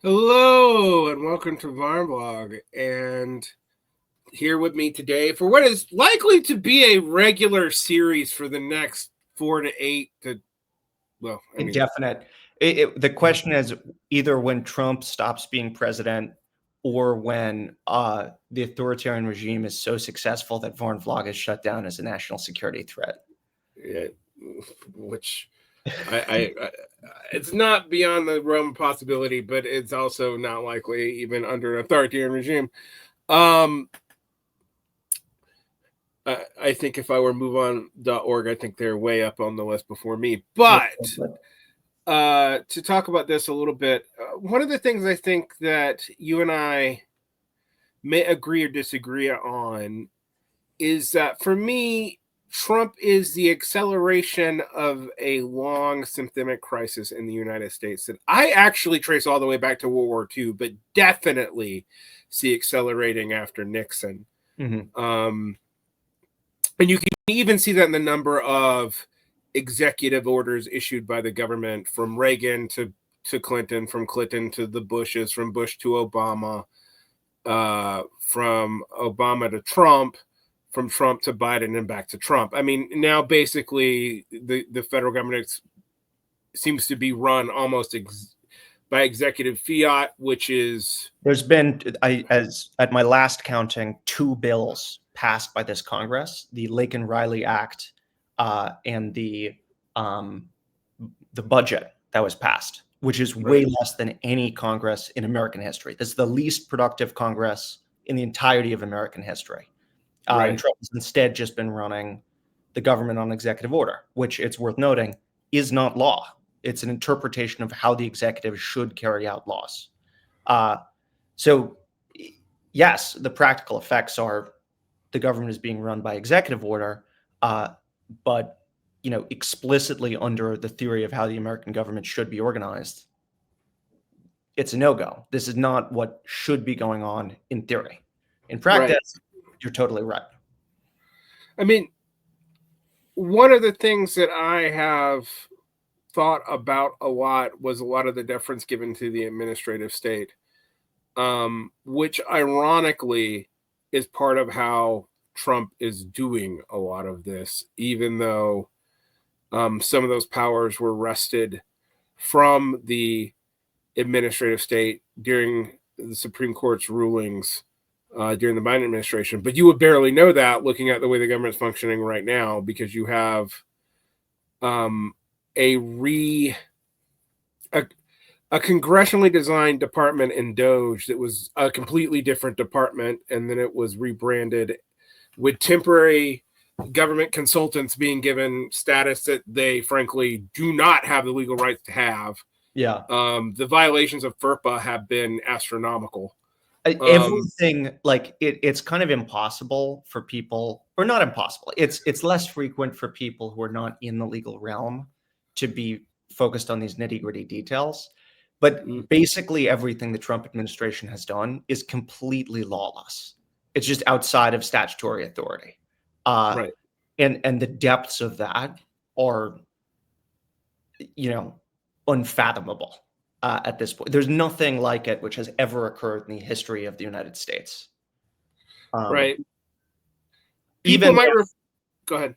Hello and welcome to Varn Blog, and here with me today for what is likely to be a regular series for the next 4 to 8 to Indefinite. The question is either when Trump stops being president or when the authoritarian regime is so successful that Varn Vlog is shut down as a national security threat. Yeah, which I it's not beyond the realm of possibility, but it's also not likely even under an authoritarian regime. I think if I were moveon.org, I think they're way up on the list before me. But to talk about this a little bit, one of the things I think that you and I may agree or disagree on is that for me, Trump is the acceleration of a long systemic crisis in the United States that I actually trace all the way back to World War II, but definitely see accelerating after Nixon. And you can even see that in the number of executive orders issued by the government from Reagan to Clinton, from Clinton to the Bushes, from Bush to Obama, from Obama to Trump, from Trump to Biden and back to Trump. I mean, now basically the federal government seems to be run almost by executive fiat, which is... There's been, as at my last counting, 2 bills passed by this Congress, the Laken-Riley Act and the budget that was passed, which is way less than any Congress in American history. This is the least productive Congress in the entirety of American history. And Trump has instead just been running the government on executive order, which, it's worth noting, is not law. It's an interpretation of how the executive should carry out laws. So, yes, the practical effects are the government is being run by executive order, but explicitly under the theory of how the American government should be organized, it's a no-go. This is not what should be going on in theory. In practice, you're totally right. I mean, one of the things that I have thought about a lot was a lot of the deference given to the administrative state, which ironically is part of how Trump is doing a lot of this, even though some of those powers were wrested from the administrative state during the Supreme Court's rulings during the Biden administration. But you would barely know that looking at the way the government's functioning right now, because you have a congressionally designed department in DOJ that was a completely different department, and then it was rebranded with temporary government consultants being given status that they frankly do not have the legal rights to have. Yeah. The violations of FERPA have been astronomical. Everything, like, it's kind of impossible for people, or not impossible. It's less frequent for people who are not in the legal realm to be focused on these nitty-gritty details. But basically everything the Trump administration has done is completely lawless. It's just outside of statutory authority. And the depths of that are, unfathomable at this point. There's nothing like it which has ever occurred in the history of the United States. People might... Go ahead.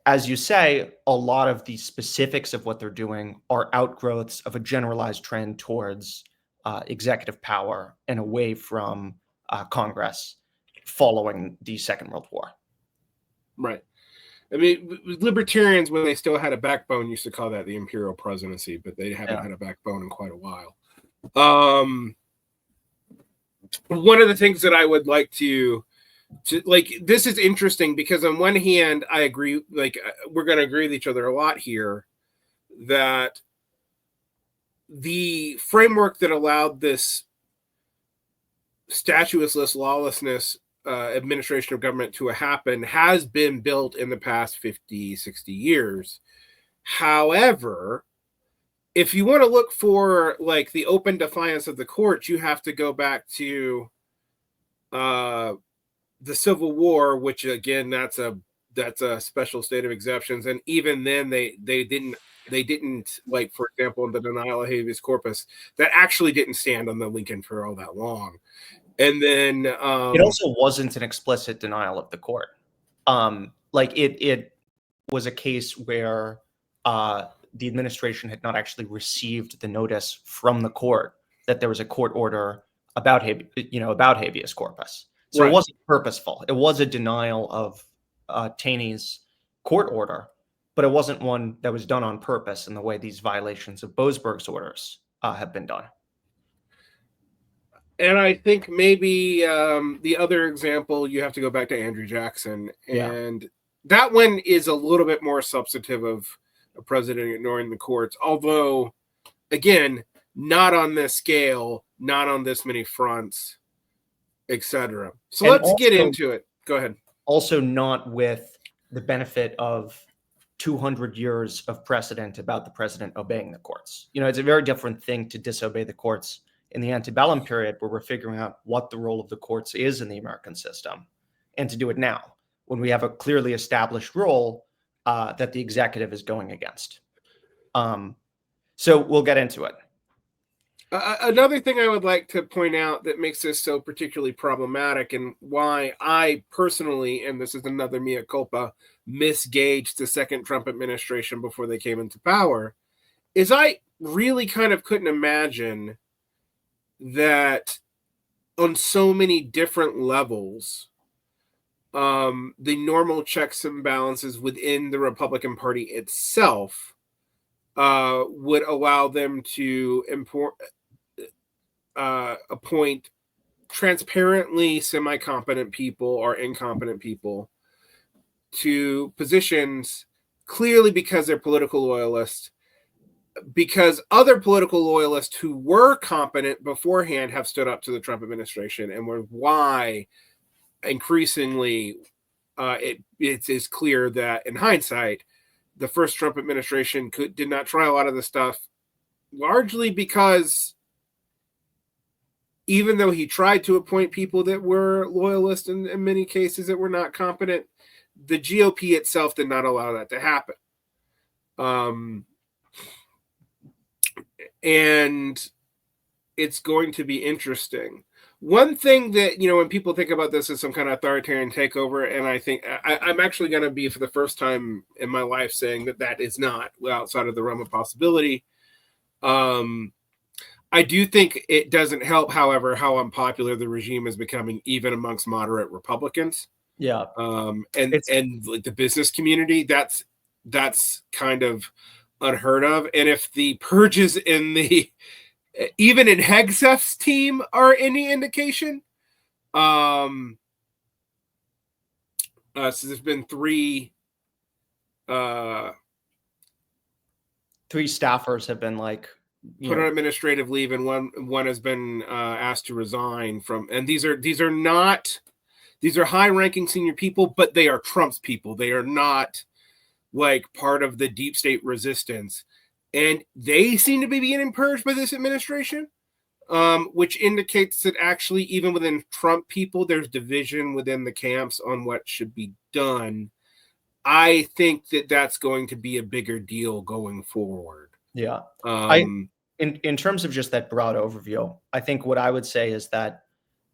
As you say, a lot of the specifics of what they're doing are outgrowths of a generalized trend towards executive power and away from Congress following the Second World War. Right. I mean, libertarians, when they still had a backbone, used to call that the imperial presidency, but they haven't had a backbone in quite a while. One of the things that I would like to like, this is interesting because on one hand, I agree, like, we're going to agree with each other a lot here, that the framework that allowed this statueless lawlessness administration of government to happen has been built in the past 50, 60 years. However, if you want to look for like the open defiance of the courts, you have to go back to the Civil War, which again, that's a special state of exceptions. And even then they didn't They didn't, like, for example, in the denial of habeas corpus, that actually didn't stand on the Lincoln for all that long. And then it also wasn't an explicit denial of the court. Like it was a case where the administration had not actually received the notice from the court that there was a court order about habeas corpus. So It wasn't purposeful. It was a denial of Taney's court order, but it wasn't one that was done on purpose in the way these violations of Boasberg's orders have been done. And I think maybe the other example, you have to go back to Andrew Jackson. And that one is a little bit more substantive of a president ignoring the courts. Although, again, not on this scale, not on this many fronts, etc. So let's get into it. Go ahead. Also not with the benefit of 200 years of precedent about the president obeying the courts. It's a very different thing to disobey the courts in the antebellum period, where we're figuring out what the role of the courts is in the American system, and to do it now, when we have a clearly established role that the executive is going against. So we'll get into it. Another thing I would like to point out that makes this so particularly problematic, and why I personally, and this is another mea culpa, misgauged the second Trump administration before they came into power, is I really kind of couldn't imagine that on so many different levels, the normal checks and balances within the Republican Party itself would allow them to appoint transparently semi-competent people or incompetent people to positions clearly because they're political loyalists, because other political loyalists who were competent beforehand have stood up to the Trump administration, and why increasingly it is clear that in hindsight, the first Trump administration did not try a lot of the stuff, largely because even though he tried to appoint people that were loyalists in many cases that were not competent, the GOP itself did not allow that to happen. And it's going to be interesting. One thing that, when people think about this as some kind of authoritarian takeover, and I think I'm actually going to be, for the first time in my life, saying that is not outside of the realm of possibility. I do think it doesn't help, however, how unpopular the regime is becoming, even amongst moderate Republicans. Yeah. And like the business community, that's kind of unheard of. And if the Purges even in Hegseth's team are any indication, so there's been three staffers have been put on administrative leave, and one has been asked to resign from. And these are high-ranking senior people, but they are Trump's people. They are not like part of the deep state resistance, and they seem to be getting purged by this administration, which indicates that actually even within Trump people, there's division within the camps on what should be done. I think that that's going to be a bigger deal going forward. Yeah. In terms of just that broad overview, I think what I would say is that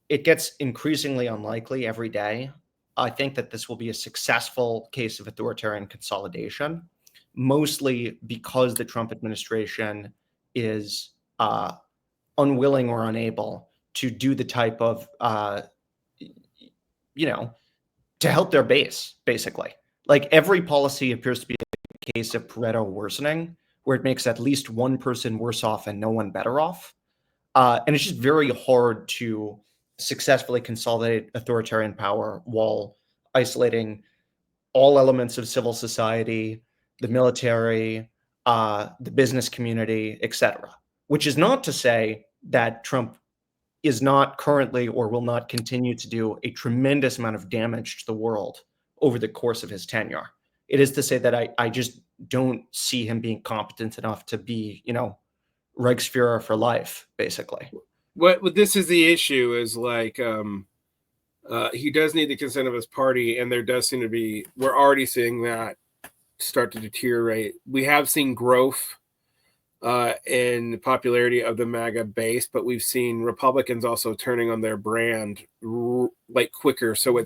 it gets increasingly unlikely every day. I think that this will be a successful case of authoritarian consolidation, mostly because the Trump administration is unwilling or unable to do the type of, to help their base, basically. Like, every policy appears to be a case of Pareto worsening, where it makes at least one person worse off and no one better off. And it's just very hard to successfully consolidate authoritarian power while isolating all elements of civil society, the military, the business community, etc. Which is not to say that Trump is not currently or will not continue to do a tremendous amount of damage to the world over the course of his tenure. It is to say that I just don't see him being competent enough to be, Reichsführer for life, basically. What this is the issue is he does need the consent of his party, and there does seem to be, we're already seeing that start to deteriorate. We have seen growth in the popularity of the MAGA base, but we've seen Republicans also turning on their brand like quicker. So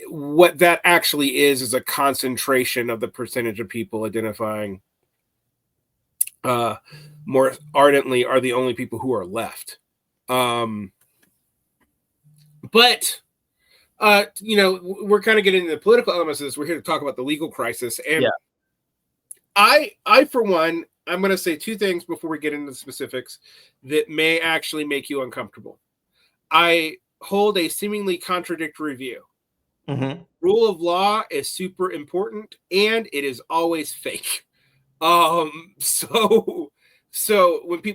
what that actually is a concentration of the percentage of people identifying more ardently are the only people who are left. But we're kind of getting into the political elements of this. We're here to talk about the legal crisis. And I for one, I'm going to say two things before we get into the specifics that may actually make you uncomfortable. I hold a seemingly contradictory view. Mm-hmm. Rule of law is super important, and it is always fake. So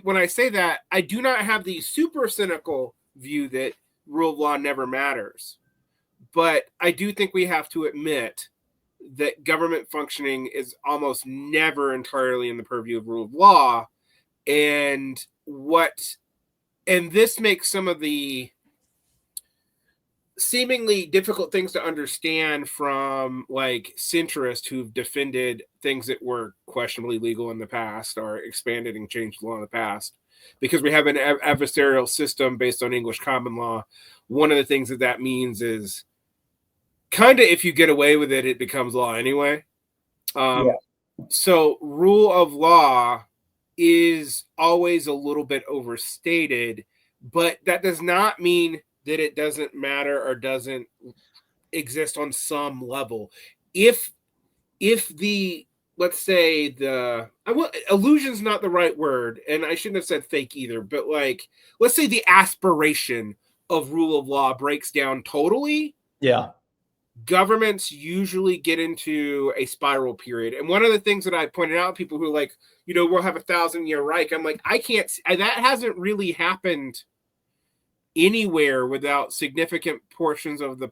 when I say that, I do not have the super cynical view that rule of law never matters. But I do think we have to admit that government functioning is almost never entirely in the purview of rule of law. And this makes some of the seemingly difficult things to understand from like centrists who've defended things that were questionably legal in the past or expanded and changed law in the past, because we have an adversarial system based on English common law. One of the things that means is kind of if you get away with it, it becomes law anyway. So rule of law is always a little bit overstated, but that does not mean that it doesn't matter or doesn't exist on some level. If the, let's say illusion's not the right word, and I shouldn't have said fake either, but like, let's say the aspiration of rule of law breaks down totally. Yeah. Governments usually get into a spiral period. And one of the things that I pointed out, people who are like, we'll have 1,000-year Reich. I'm like, that hasn't really happened anywhere without significant portions of the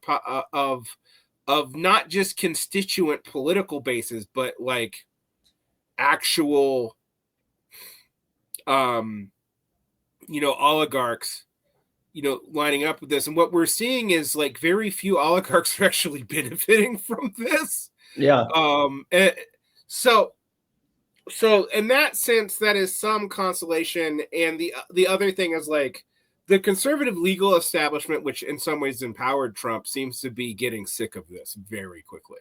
of not just constituent political bases, but like actual oligarchs lining up with this. And what we're seeing is like very few oligarchs are actually benefiting from this. So in that sense, that is some consolation. And the other thing is like, the conservative legal establishment, which in some ways empowered Trump, seems to be getting sick of this very quickly.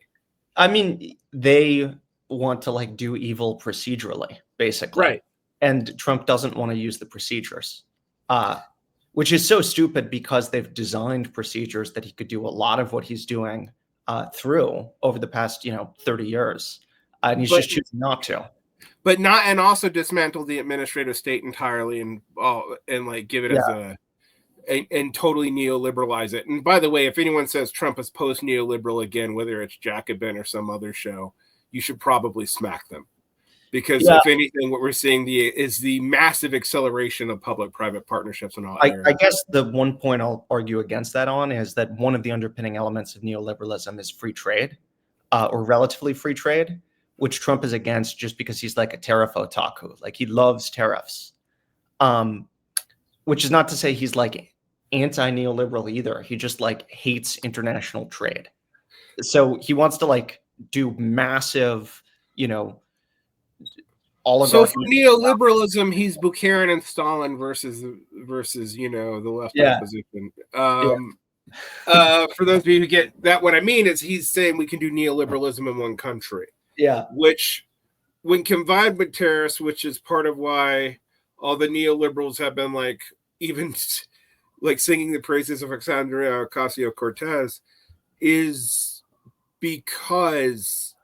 I mean, they want to like do evil procedurally, basically. Right. And Trump doesn't want to use the procedures, which is so stupid because they've designed procedures that he could do a lot of what he's doing through over the past, 30 years. And he's just choosing not to. But not, and also dismantle the administrative state entirely and like give it as and totally neoliberalize it. And by the way, if anyone says Trump is post neoliberal again, whether it's Jacobin or some other show, you should probably smack them, because if anything, what we're seeing is the massive acceleration of public-private partnerships and all. I guess the one point I'll argue against that on is that one of the underpinning elements of neoliberalism is free trade, or relatively free trade, which Trump is against just because he's like a tariff otaku. Like he loves tariffs, which is not to say he's like anti-neoliberal either. He just like hates international trade. So he wants to like do massive, oligarchy. So for neoliberalism, he's Bukharin and Stalin versus the left opposition. For those of you who get that, what I mean is he's saying we can do neoliberalism in one country. Yeah. Which, when combined with tariffs, which is part of why all the neoliberals have been like even like singing the praises of Alexandria Ocasio-Cortez, is because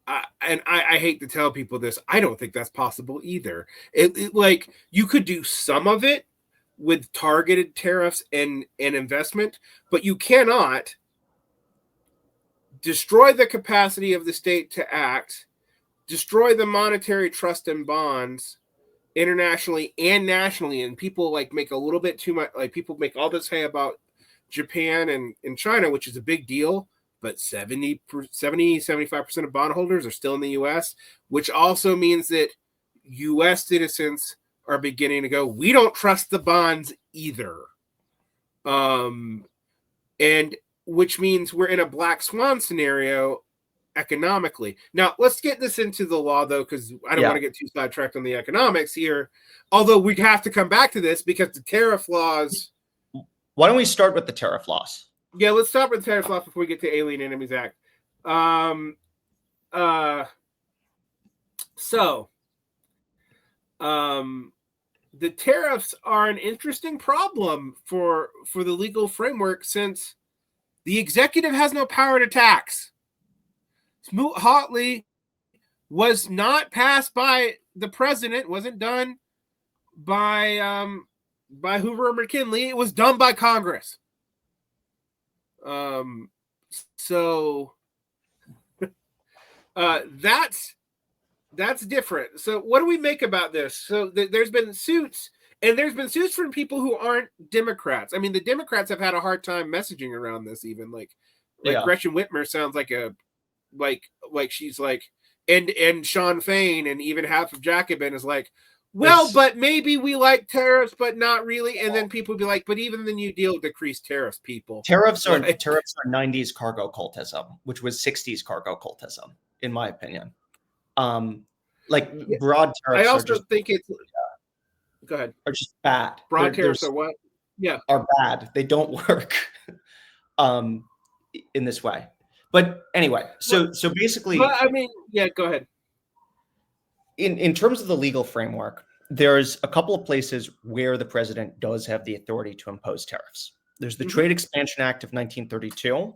I hate to tell people this, I don't think that's possible either. It like, you could do some of it with targeted tariffs and investment, but you cannot destroy the capacity of the state to act, destroy the monetary trust in bonds internationally and nationally. And people like make a little bit too much, like people make all this hay about Japan and China, which is a big deal, but 75% of bondholders are still in the US, which also means that US citizens are beginning to go, we don't trust the bonds either. And which means we're in a black swan scenario economically. Now, let's get this into the law, though, because I don't want to get too sidetracked on the economics here. Although we have to come back to this because the tariff laws. Why don't we start with the tariff laws? Yeah, let's start with the tariff laws before we get to Alien Enemies Act. The tariffs are an interesting problem for the legal framework, since the executive has no power to tax. Smoot-Hawley was not passed by the president, wasn't done by Hoover or McKinley. It was done by Congress. So that's different. So what do we make about this? So there's been suits, and there's been suits from people who aren't Democrats. I mean, the Democrats have had a hard time messaging around this, even like Gretchen Whitmer sounds like she's like, and Sean Fain and even half of Jacobin is like, well, but maybe we like tariffs, but not really. And then people be like, but even the New Deal decreased tariffs, people. Tariffs are 90s cargo cultism, which was 60s cargo cultism, in my opinion. Broad tariffs. I also think it's go ahead. Are just bad. Broad tariffs are what? Yeah, are bad. They don't work in this way. But anyway, so basically, I mean, yeah, go ahead. In terms of the legal framework, there's a couple of places where the president does have the authority to impose tariffs. There's the Trade Expansion Act of 1932,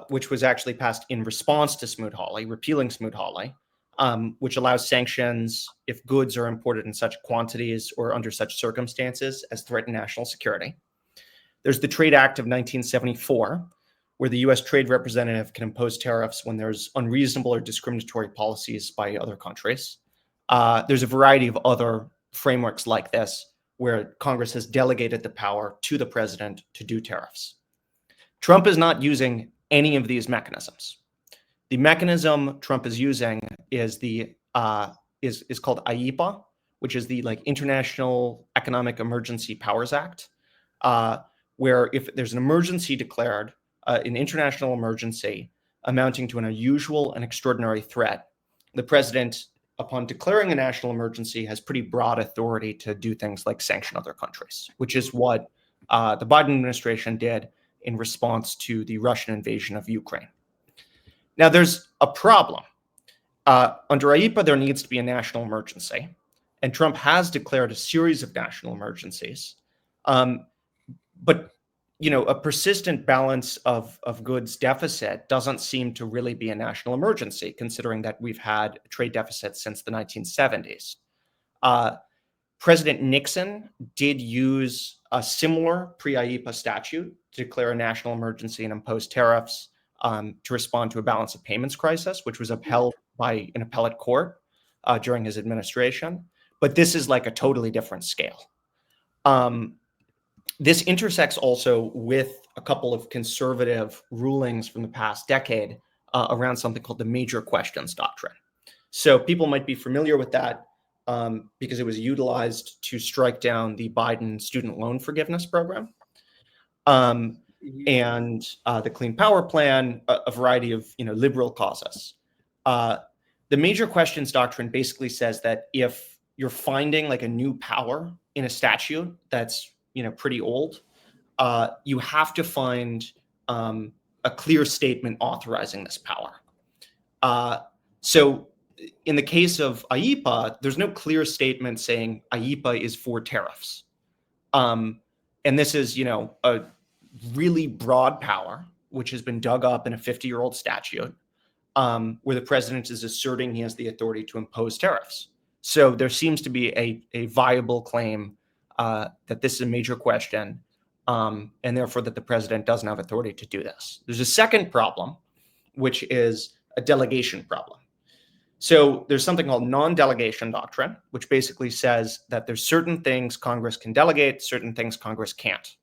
which was actually passed in response to Smoot-Hawley, repealing Smoot-Hawley, which allows sanctions if goods are imported in such quantities or under such circumstances as threaten national security. There's the Trade Act of 1974, where the U.S. trade representative can impose tariffs when there's unreasonable or discriminatory policies by other countries. There's a variety of other frameworks like this where Congress has delegated the power to the president to do tariffs. Trump is not using any of these mechanisms. The mechanism Trump is using is is called IEPA, which is the International Economic Emergency Powers Act, where if there's an emergency declared, an international emergency amounting to an unusual and extraordinary threat, the president, upon declaring a national emergency, has pretty broad authority to do things like sanction other countries, which is what the Biden administration did in response to the Russian invasion of Ukraine. Now, there's a problem. Under IEPA, there needs to be a national emergency, and Trump has declared a series of national emergencies. But a persistent balance of goods deficit doesn't seem to really be a national emergency, considering that we've had a trade deficit since the 1970s. President Nixon did use a similar pre-IEPA statute to declare a national emergency and impose tariffs to respond to a balance of payments crisis, which was upheld by an appellate court during his administration. But this is like a totally different scale. This intersects also with a couple of conservative rulings from the past decade around something called the major questions doctrine. So people might be familiar with that because it was utilized to strike down the Biden student loan forgiveness program and the Clean Power Plan, a variety of liberal causes. The major questions doctrine basically says that if you're finding a new power in a statute that's pretty old, you have to find a clear statement authorizing this power. So in the case of IEPA, there's no clear statement saying IEPA is for tariffs. And this is, a really broad power, which has been dug up in a 50-year-old statute, where the president is asserting he has the authority to impose tariffs. So there seems to be a viable claim that this is a major question, and therefore that the president doesn't have authority to do this. There's a second problem, which is a delegation problem. So there's something called non-delegation doctrine, which basically says that there's certain things Congress can delegate, certain things Congress can't.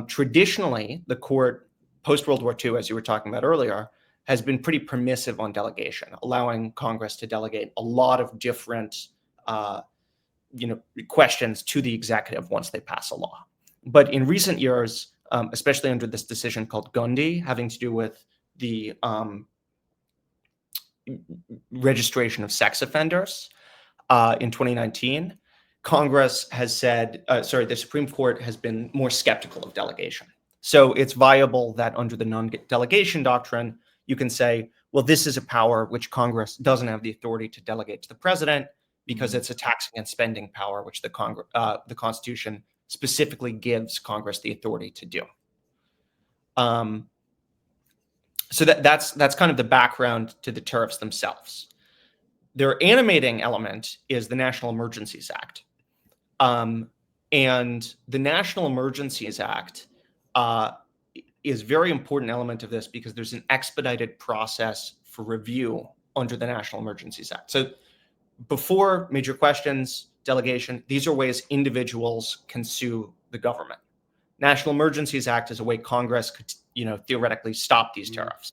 Traditionally, the court, post-World War II, as you were talking about earlier, has been pretty permissive on delegation, allowing Congress to delegate a lot of different questions to the executive once they pass a law. But in recent years, especially under this decision called Gundy, having to do with the registration of sex offenders in 2019, Congress has said, the Supreme Court has been more skeptical of delegation. So it's viable that under the non-delegation doctrine, you can say, well, this is a power which Congress doesn't have the authority to delegate to the president because it's a tax against spending power, which the Constitution specifically gives Congress the authority to do. So that's kind of the background to the tariffs themselves. Their animating element is the National Emergencies Act. And the National Emergencies Act is a very important element of this because there's an expedited process for review under the National Emergencies Act. So before major questions, delegation, these are ways individuals can sue the government. National Emergencies Act is a way Congress could, theoretically stop these tariffs.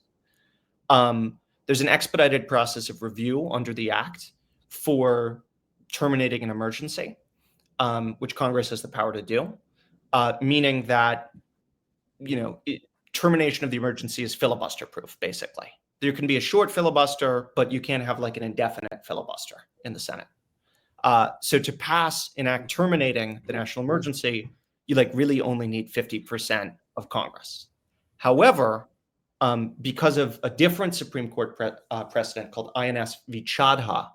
There's an expedited process of review under the Act for terminating an emergency, which Congress has the power to do, meaning that, termination of the emergency is filibuster-proof, basically. There can be a short filibuster, but you can't have like an indefinite filibuster in the Senate. So to pass an act terminating the national emergency, you really only need 50% of Congress. However, because of a different Supreme Court precedent called INS v. Chadha,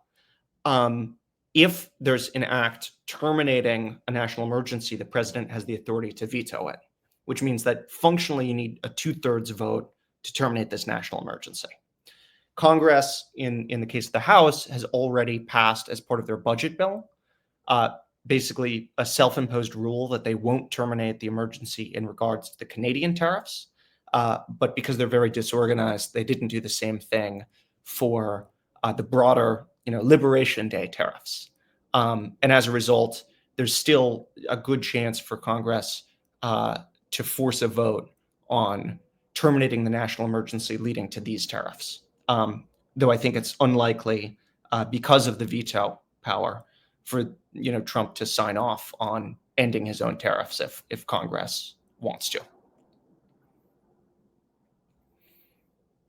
if there's an act terminating a national emergency, the president has the authority to veto it, which means that functionally you need a 2/3 vote to terminate this national emergency. Congress, in the case of the House, has already passed as part of their budget bill, basically a self-imposed rule that they won't terminate the emergency in regards to the Canadian tariffs. But because they're very disorganized, they didn't do the same thing for the broader, Liberation Day tariffs. And as a result, there's still a good chance for Congress to force a vote on terminating the national emergency leading to these tariffs. Though I think it's unlikely because of the veto power for Trump to sign off on ending his own tariffs if Congress wants to.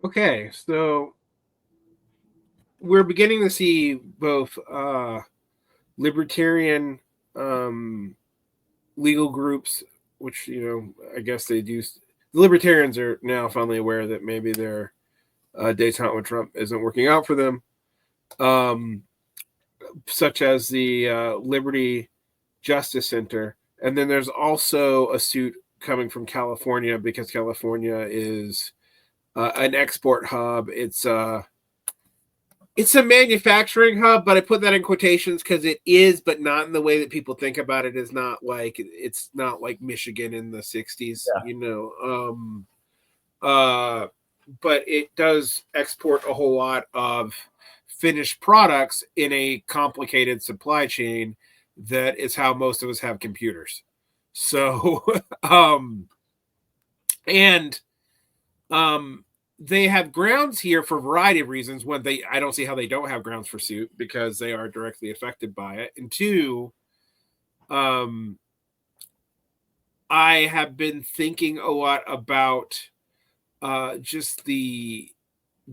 Okay, so we're beginning to see both libertarian legal groups, which, I guess they do. The libertarians are now finally aware that maybe their détente with Trump isn't working out for them, such as the Liberty Justice Center. And then there's also a suit coming from California because California is an export hub. It's a manufacturing hub, but I put that in quotations because it is, but not in the way that people think about it. It's not like Michigan in the 60s, but it does export a whole lot of finished products in a complicated supply chain. That is how most of us have computers. So, they have grounds here for a variety of reasons. One, I don't see how they don't have grounds for suit because they are directly affected by it. And two, I have been thinking a lot about just the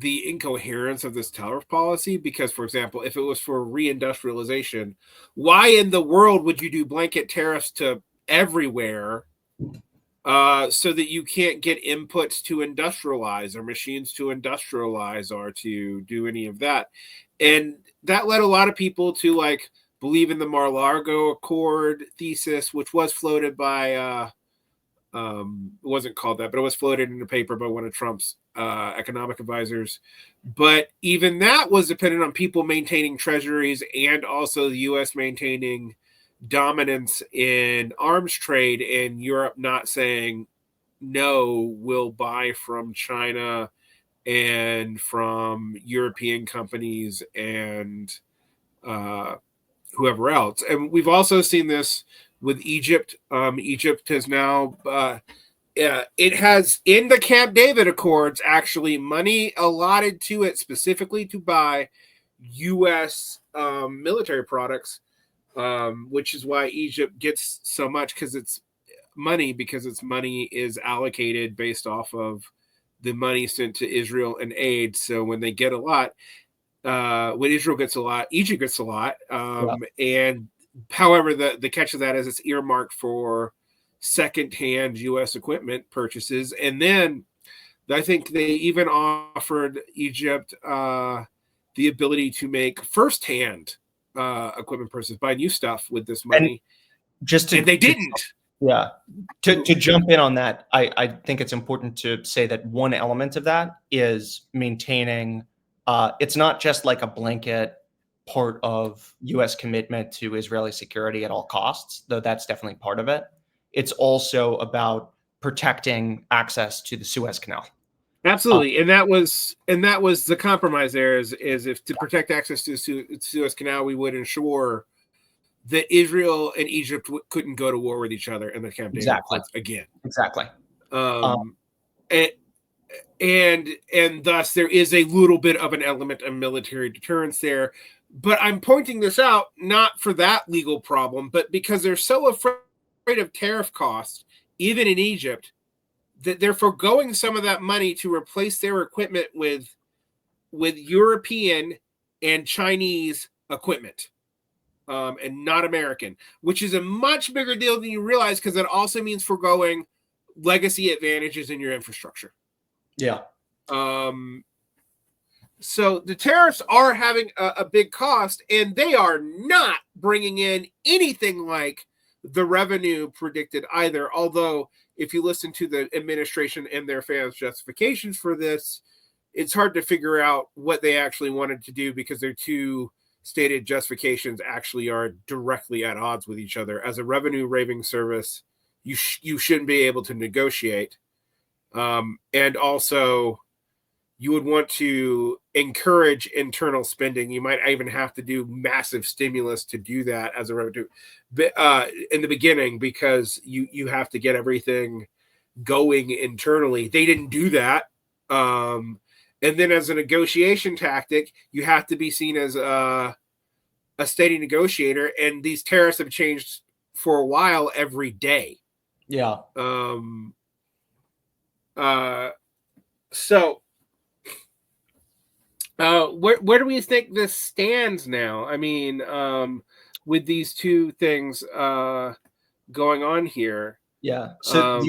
incoherence of this tariff policy. Because, for example, if it was for reindustrialization, why in the world would you do blanket tariffs to everywhere? So that you can't get inputs to industrialize or machines to industrialize or to do any of that. And that led a lot of people to believe in the Mar-a-Lago Accord thesis, which was floated by, it wasn't called that, but it was floated in a paper by one of Trump's economic advisors. But even that was dependent on people maintaining treasuries and also the U.S. maintaining dominance in arms trade and Europe not saying, no, we'll buy from China and from European companies and whoever else. And we've also seen this with Egypt. Egypt has now, it has in the Camp David Accords, actually money allotted to it specifically to buy U.S. Military products. Which is why Egypt gets so much because its money is allocated based off of the money sent to Israel and aid. So when they get a lot, when Israel gets a lot, Egypt gets a lot. And however, the catch of that is it's earmarked for secondhand U.S. equipment purchases. And then I think they even offered Egypt the ability to make firsthand equipment purchases, buy new stuff with this money. And they didn't. To jump in on that, I think it's important to say that one element of that is maintaining, it's not just like a blanket part of U.S. commitment to Israeli security at all costs, though that's definitely part of it. It's also about protecting access to the Suez Canal. Absolutely, and that was the compromise there. Is if to protect access to the Suez Canal, we would ensure that Israel and Egypt couldn't go to war with each other in the Camp David Accords again. Exactly. And thus there is a little bit of an element of military deterrence there. But I'm pointing this out not for that legal problem, but because they're so afraid of tariff costs, even in Egypt, that they're foregoing some of that money to replace their equipment with European and Chinese equipment, and not American, which is a much bigger deal than you realize, because it also means foregoing legacy advantages in your infrastructure. So the tariffs are having a big cost, and they are not bringing in anything like the revenue predicted either. Although, if you listen to the administration and their fans' justifications for this, it's hard to figure out what they actually wanted to do, because their two stated justifications actually are directly at odds with each other. As a revenue raising service, you shouldn't be able to negotiate. And also, you would want to encourage internal spending. You might even have to do massive stimulus to do that as a revenue in the beginning, because you have to get everything going internally. They didn't do that. And then as a negotiation tactic, you have to be seen as a steady negotiator. And these tariffs have changed for a while every day. So where do we think this stands now? I mean, with these two things going on here. So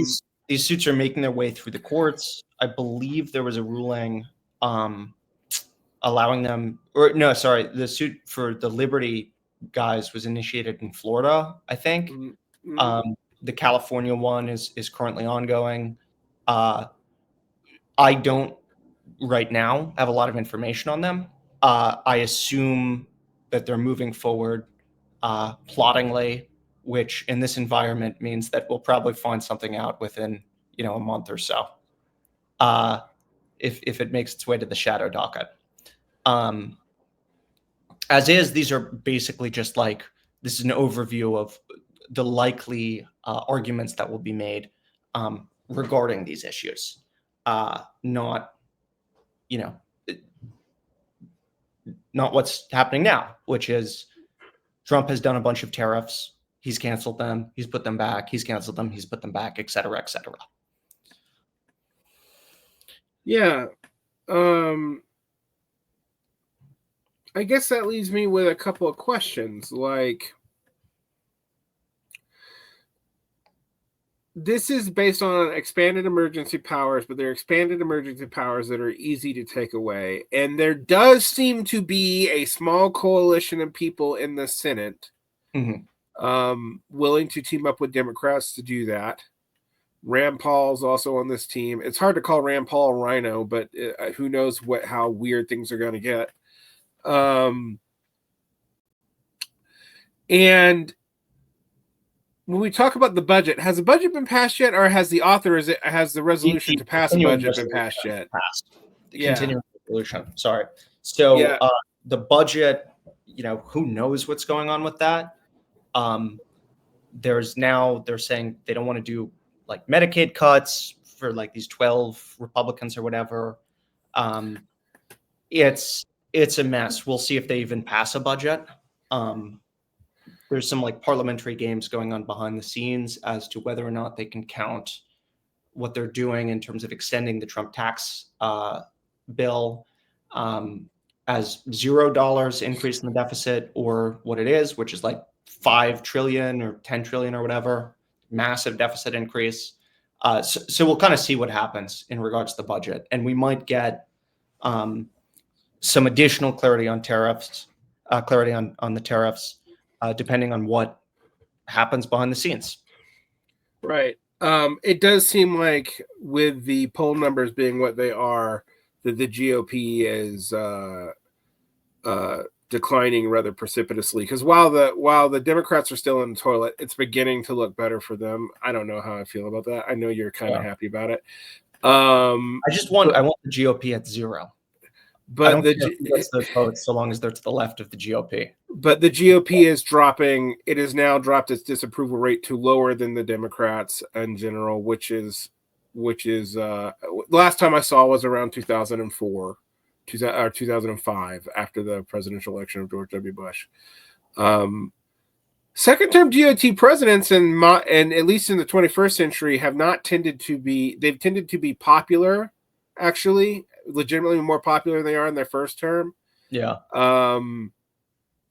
these suits are making their way through the courts. I believe there was a ruling allowing them, the suit for the Liberty guys was initiated in Florida, I think. The California one is currently ongoing. I don't right now have a lot of information on them. I assume that they're moving forward plottingly, which in this environment means that we'll probably find something out within a month or so, if it makes its way to the shadow docket. As is, these are basically just like, this is an overview of the likely arguments that will be made regarding these issues, not what's happening now, which is Trump has done a bunch of tariffs. He's canceled them. He's put them back. He's canceled them. He's put them back, et cetera, et cetera. I guess that leaves me with a couple of questions. Like, this is based on expanded emergency powers, but they're expanded emergency powers that are easy to take away. And there does seem to be a small coalition of people in the Senate willing to team up with Democrats to do that. Rand Paul's also on this team. It's hard to call Rand Paul a rhino, but who knows how weird things are going to get. And when we talk about the budget, has the budget been passed yet, or has the resolution to pass the budget been passed yet? Continuing resolution. Sorry. So the budget, who knows what's going on with that? They're saying they don't want to do like Medicaid cuts for like these 12 Republicans or whatever. It's a mess. We'll see if they even pass a budget. There's some like parliamentary games going on behind the scenes as to whether or not they can count what they're doing in terms of extending the Trump tax bill. as $0 increase in the deficit, or what it is, which is like 5 trillion or 10 trillion or whatever, massive deficit increase. So we'll kind of see what happens in regards to the budget, and we might get some additional clarity on tariffs, clarity on the tariffs, depending on what happens behind the scenes. Right. It does seem like, with the poll numbers being what they are, that the GOP is declining rather precipitously. Because while the Democrats are still in the toilet, it's beginning to look better for them. I don't know how I feel about that. I know you're kind of happy about it. I want the GOP at 0. But I don't care who gets those votes so long as they're to the left of the GOP. But the GOP is dropping. It has now dropped its disapproval rate to lower than the Democrats in general, which is last time I saw was around 2004 or 2005, after the presidential election of George W. Bush. Second-term GOP presidents, and at least in the 21st century, have not tended to be. They've tended to be popular, actually, legitimately more popular than they are in their first term. Yeah.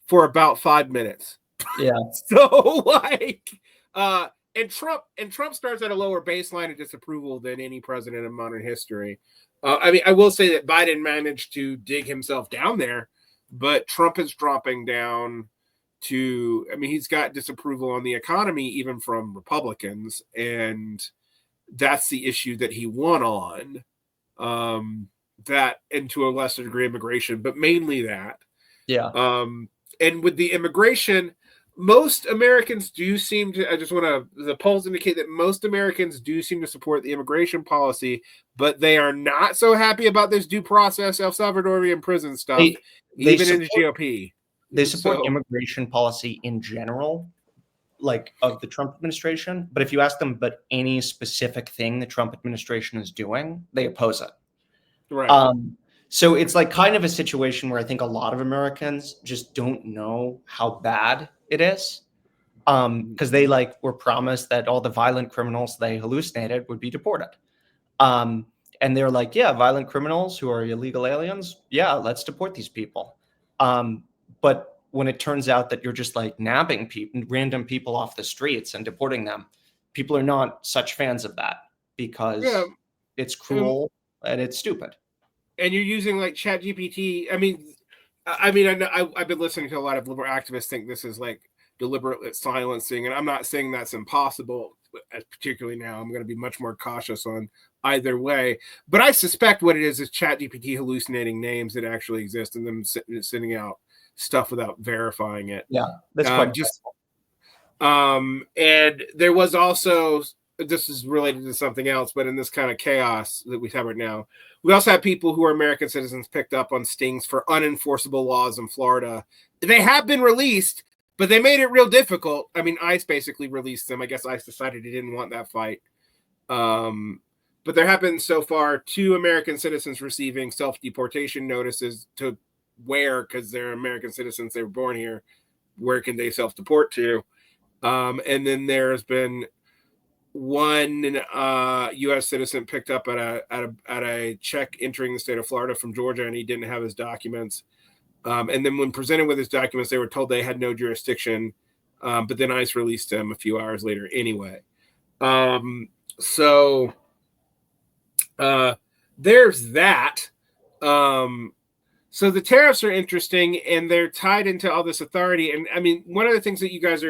For about 5 minutes. Yeah. So and Trump starts at a lower baseline of disapproval than any president in modern history. I mean, I will say that Biden managed to dig himself down there, but Trump is dropping down to, I mean, he's got disapproval on the economy, even from Republicans. And that's the issue that he won on. That, and to a lesser degree, immigration, but mainly that. Yeah. And with the immigration, most Americans do seem to, the polls indicate that most Americans do seem to support the immigration policy, but they are not so happy about this due process El Salvadorian prison stuff, even in the GOP. They support immigration policy in general, like of the Trump administration. But if you ask them about any specific thing the Trump administration is doing, they oppose it. Right. So it's like kind of a situation where I think a lot of Americans just don't know how bad it is, because they were promised that all the violent criminals they hallucinated would be deported. And they're like, yeah, violent criminals who are illegal aliens, yeah, let's deport these people. But when it turns out that you're just nabbing random people off the streets and deporting them, people are not such fans of that, because it's cruel and it's stupid. And you're using ChatGPT. I mean, I know I've been listening to a lot of liberal activists think this is deliberate silencing, and I'm not saying that's impossible. Particularly now, I'm going to be much more cautious on either way. But I suspect what it is ChatGPT hallucinating names that actually exist and them sending out stuff without verifying it. Yeah, that's quite and there was also, this is related to something else, but in this kind of chaos that we have right now, we also have people who are American citizens picked up on stings for unenforceable laws in Florida. They have been released, but they made it real difficult. I mean, ICE basically released them. I guess ICE decided he didn't want that fight. But there have been so far 2 American citizens receiving self-deportation notices to where, because they're American citizens, they were born here, where can they self-deport to? And then there's been one U.S. citizen picked up at a check entering the state of Florida from Georgia, and he didn't have his documents. And then when presented with his documents, they were told they had no jurisdiction. But then ICE released him a few hours later anyway. So there's that. So the tariffs are interesting, and they're tied into all this authority. And I mean, one of the things that you guys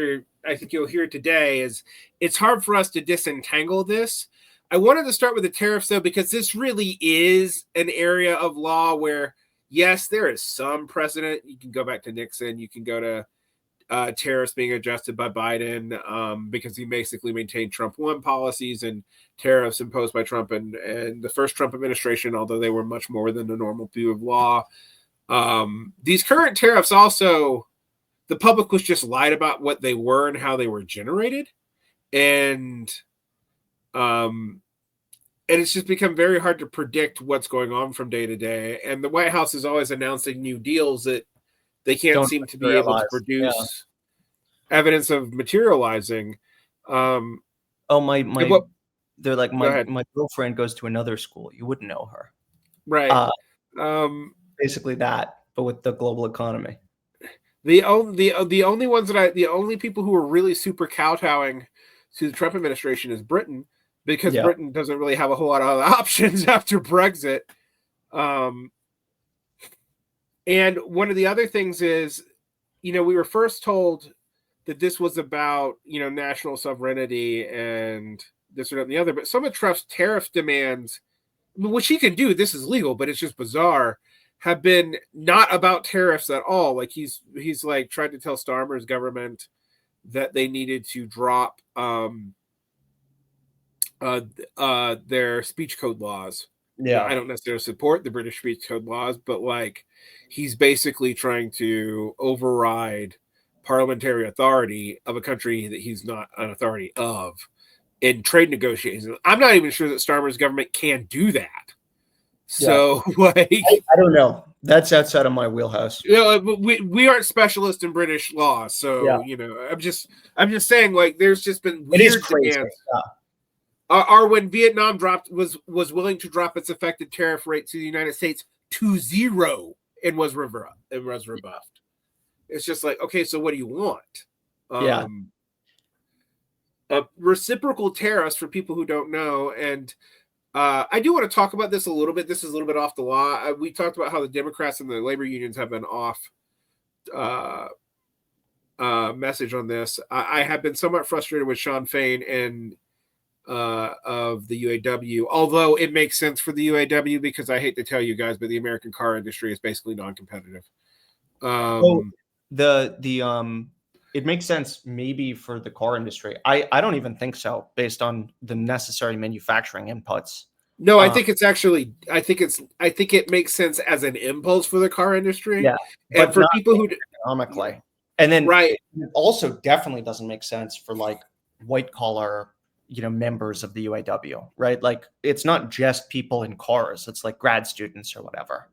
I think you'll hear today is it's hard for us to disentangle this. I wanted to start with the tariffs, though, because this really is an area of law where, yes, there is some precedent. You can go back to Nixon. You can go to tariffs being adjusted by Biden because he basically maintained Trump 1 policies, and tariffs imposed by Trump and the first Trump administration, although they were much more than the normal view of law. These current tariffs also, the public was just lied about what they were and how they were generated. And it's just become very hard to predict what's going on from day to day. And the White House is always announcing new deals that they can't seem to be able to produce evidence of materializing. They're like, my girlfriend goes to another school. You wouldn't know her. Right. Basically that. but with the global economy. The only people who are really super kowtowing to the Trump administration is Britain, because Britain doesn't really have a whole lot of options after Brexit. And one of the other things is, we were first told that this was about, national sovereignty and this or that and the other, but some of Trump's tariff demands, which he can do, this is legal, but it's just bizarre, have been not about tariffs at all. Like he's like tried to tell Starmer's government that they needed to drop their speech code laws. Yeah. I don't necessarily support the British speech code laws, but like he's basically trying to override parliamentary authority of a country that he's not an authority of in trade negotiations. I'm not even sure that Starmer's government can do that. So, like, I don't know. That's outside of my wheelhouse. We aren't specialists in British law, so I'm just saying, like, there's just been weird demands. When Vietnam was willing to drop its effective tariff rate to the United States to 0 and was rebuffed. It's just like, okay, so what do you want? Reciprocal tariffs, for people who don't know, and I do want to talk about this a little bit. This is a little bit off the law. We talked about how the Democrats and the labor unions have been off message on this. I have been somewhat frustrated with Sean Fain and of the UAW, although it makes sense for the UAW, because I hate to tell you guys, but the American car industry is basically non-competitive. It makes sense maybe for the car industry. I don't even think so, based on the necessary manufacturing inputs. No, I think it's actually, I think it makes sense as an impulse for the car industry. Yeah. And for people who economically. And then right. It also definitely doesn't make sense for like white collar, members of the UAW, right? Like it's not just people in cars, it's like grad students or whatever.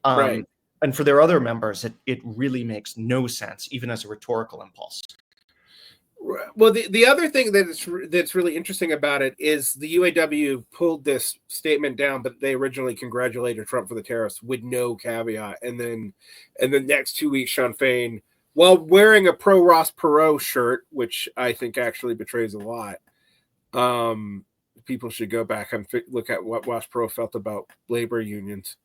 Right. And for their other members, it really makes no sense, even as a rhetorical impulse. Well, the other thing that's really interesting about it is the UAW pulled this statement down, but they originally congratulated Trump for the tariffs with no caveat, and then the next 2 weeks, Sean Fain, while wearing a pro Ross Perot shirt, which I think actually betrays a lot. People should go back and look at what Ross Perot felt about labor unions.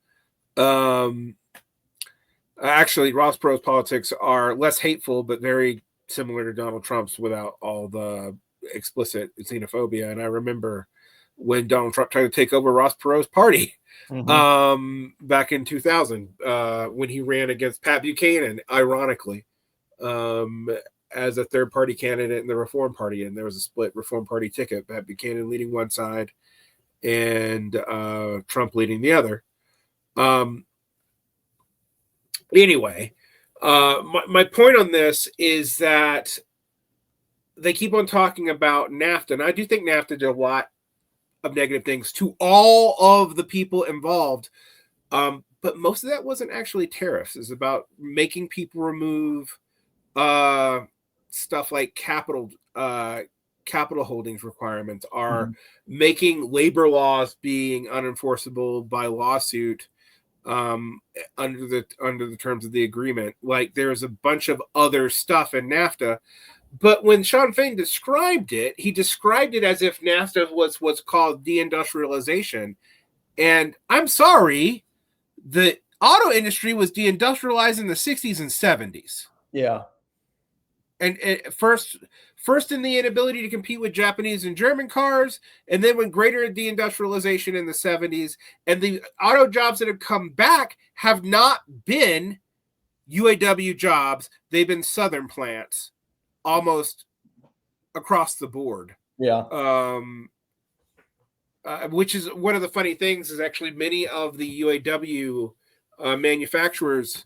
Actually, Ross Perot's politics are less hateful, but very similar to Donald Trump's without all the explicit xenophobia. And I remember when Donald Trump tried to take over Ross Perot's party back in 2000 when he ran against Pat Buchanan, ironically, as a third-party candidate in the Reform Party. And there was a split Reform Party ticket, Pat Buchanan leading one side and Trump leading the other. Anyway, my point on this is that they keep on talking about NAFTA, and I do think NAFTA did a lot of negative things to all of the people involved, but most of that wasn't actually tariffs. It's about making people remove stuff like capital holdings requirements, are making labor laws being unenforceable by lawsuit under the terms of the agreement. Like there's a bunch of other stuff in NAFTA, but when Sean Fain described it, he described it as if NAFTA was what's called deindustrialization. And I'm sorry, the auto industry was deindustrialized in the 60s and 70s. Yeah. And first in the inability to compete with Japanese and German cars, and then when greater deindustrialization in the 70s, and the auto jobs that have come back have not been UAW jobs. They've been Southern plants almost across the board. Yeah. Which is one of the funny things is actually many of the UAW manufacturers,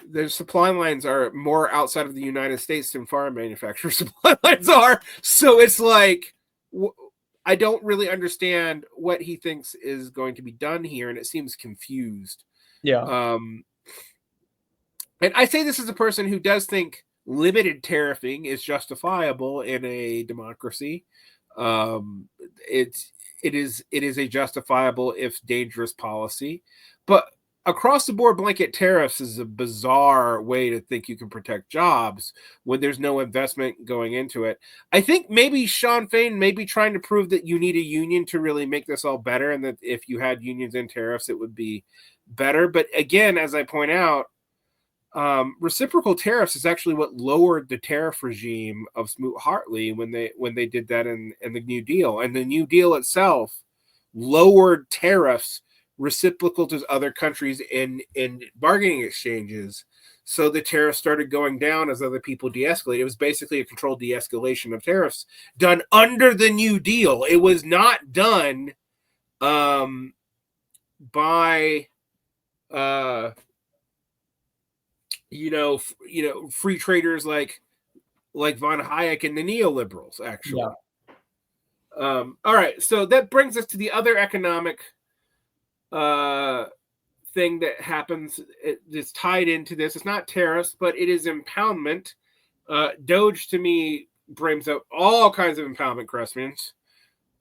their supply lines are more outside of the United States than foreign manufacturers' supply lines are. So it's like, I don't really understand what he thinks is going to be done here, and it seems confused. Yeah. And I say this as a person who does think limited tariffing is justifiable in a democracy. It is a justifiable if dangerous policy, but across the board blanket tariffs is a bizarre way to think you can protect jobs when there's no investment going into it. I think maybe Sean Fain may be trying to prove that you need a union to really make this all better, and that if you had unions and tariffs, it would be better. But again, as I point out, reciprocal tariffs is actually what lowered the tariff regime of Smoot-Hartley when they did that in the New Deal. And the New Deal itself lowered tariffs reciprocal to other countries in bargaining exchanges. So the tariffs started going down as other people de-escalate. It was basically a controlled de-escalation of tariffs done under the New Deal. It was not done by free traders like von Hayek and the neoliberals, actually. Yeah. All right, so that brings us to the other economic thing that happens. It's tied into this. It's not tariffs, but it is impoundment. Doge, to me, brings up all kinds of impoundment questions.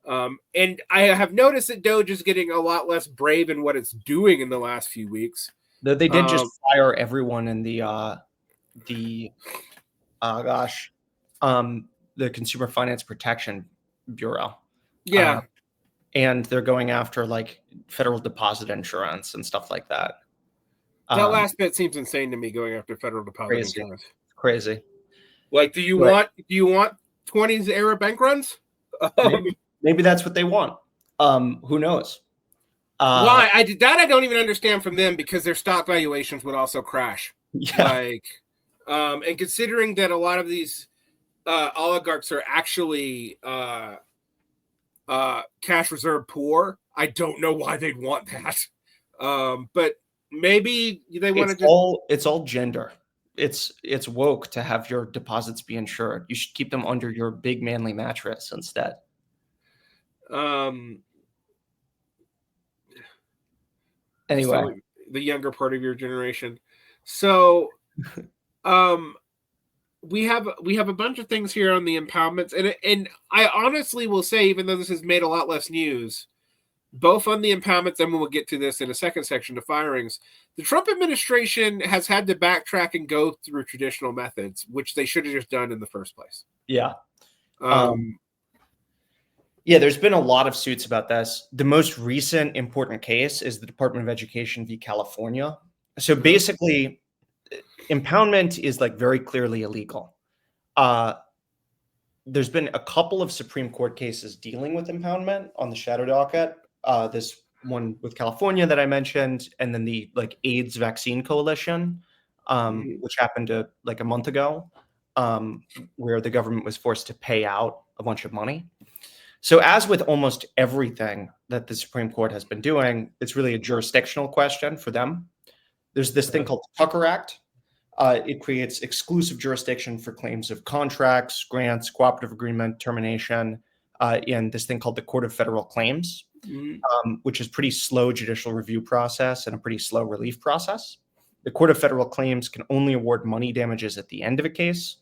And I have noticed that Doge is getting a lot less brave in what it's doing in the last few weeks. Though they did just fire everyone in the Consumer Finance Protection Bureau. Yeah. And they're going after like federal deposit insurance and stuff like that. That last bit seems insane to me, going after federal deposit insurance. Crazy. Like, do you want 20s era bank runs? Maybe that's what they want. Who knows? Why? I don't even understand from them, because their stock valuations would also crash. Yeah. And considering that a lot of these oligarchs are actually cash reserve poor, I don't know why they'd want that. But maybe they want to. It's all gender. It's woke to have your deposits be insured. You should keep them under your big manly mattress instead. Anyway, so the younger part of your generation. So, we have a bunch of things here on the impoundments, and I honestly will say, even though this has made a lot less news, both on the impoundments, and we'll get to this in a second section, the firings, the Trump administration has had to backtrack and go through traditional methods, which they should have just done in the first place. Yeah. Yeah, there's been a lot of suits about this. The most recent important case is the Department of Education v. California. So basically, impoundment is like very clearly illegal. There's been a couple of Supreme Court cases dealing with impoundment on the shadow docket. This one with California that I mentioned, and then the like AIDS vaccine coalition, which happened a month ago, where the government was forced to pay out a bunch of money. So as with almost everything that the Supreme Court has been doing, it's really a jurisdictional question for them. There's this thing called the Tucker Act. It creates exclusive jurisdiction for claims of contracts, grants, cooperative agreement, termination, in this thing called the Court of Federal Claims, which is pretty slow judicial review process and a pretty slow relief process. The Court of Federal Claims can only award money damages at the end of a case,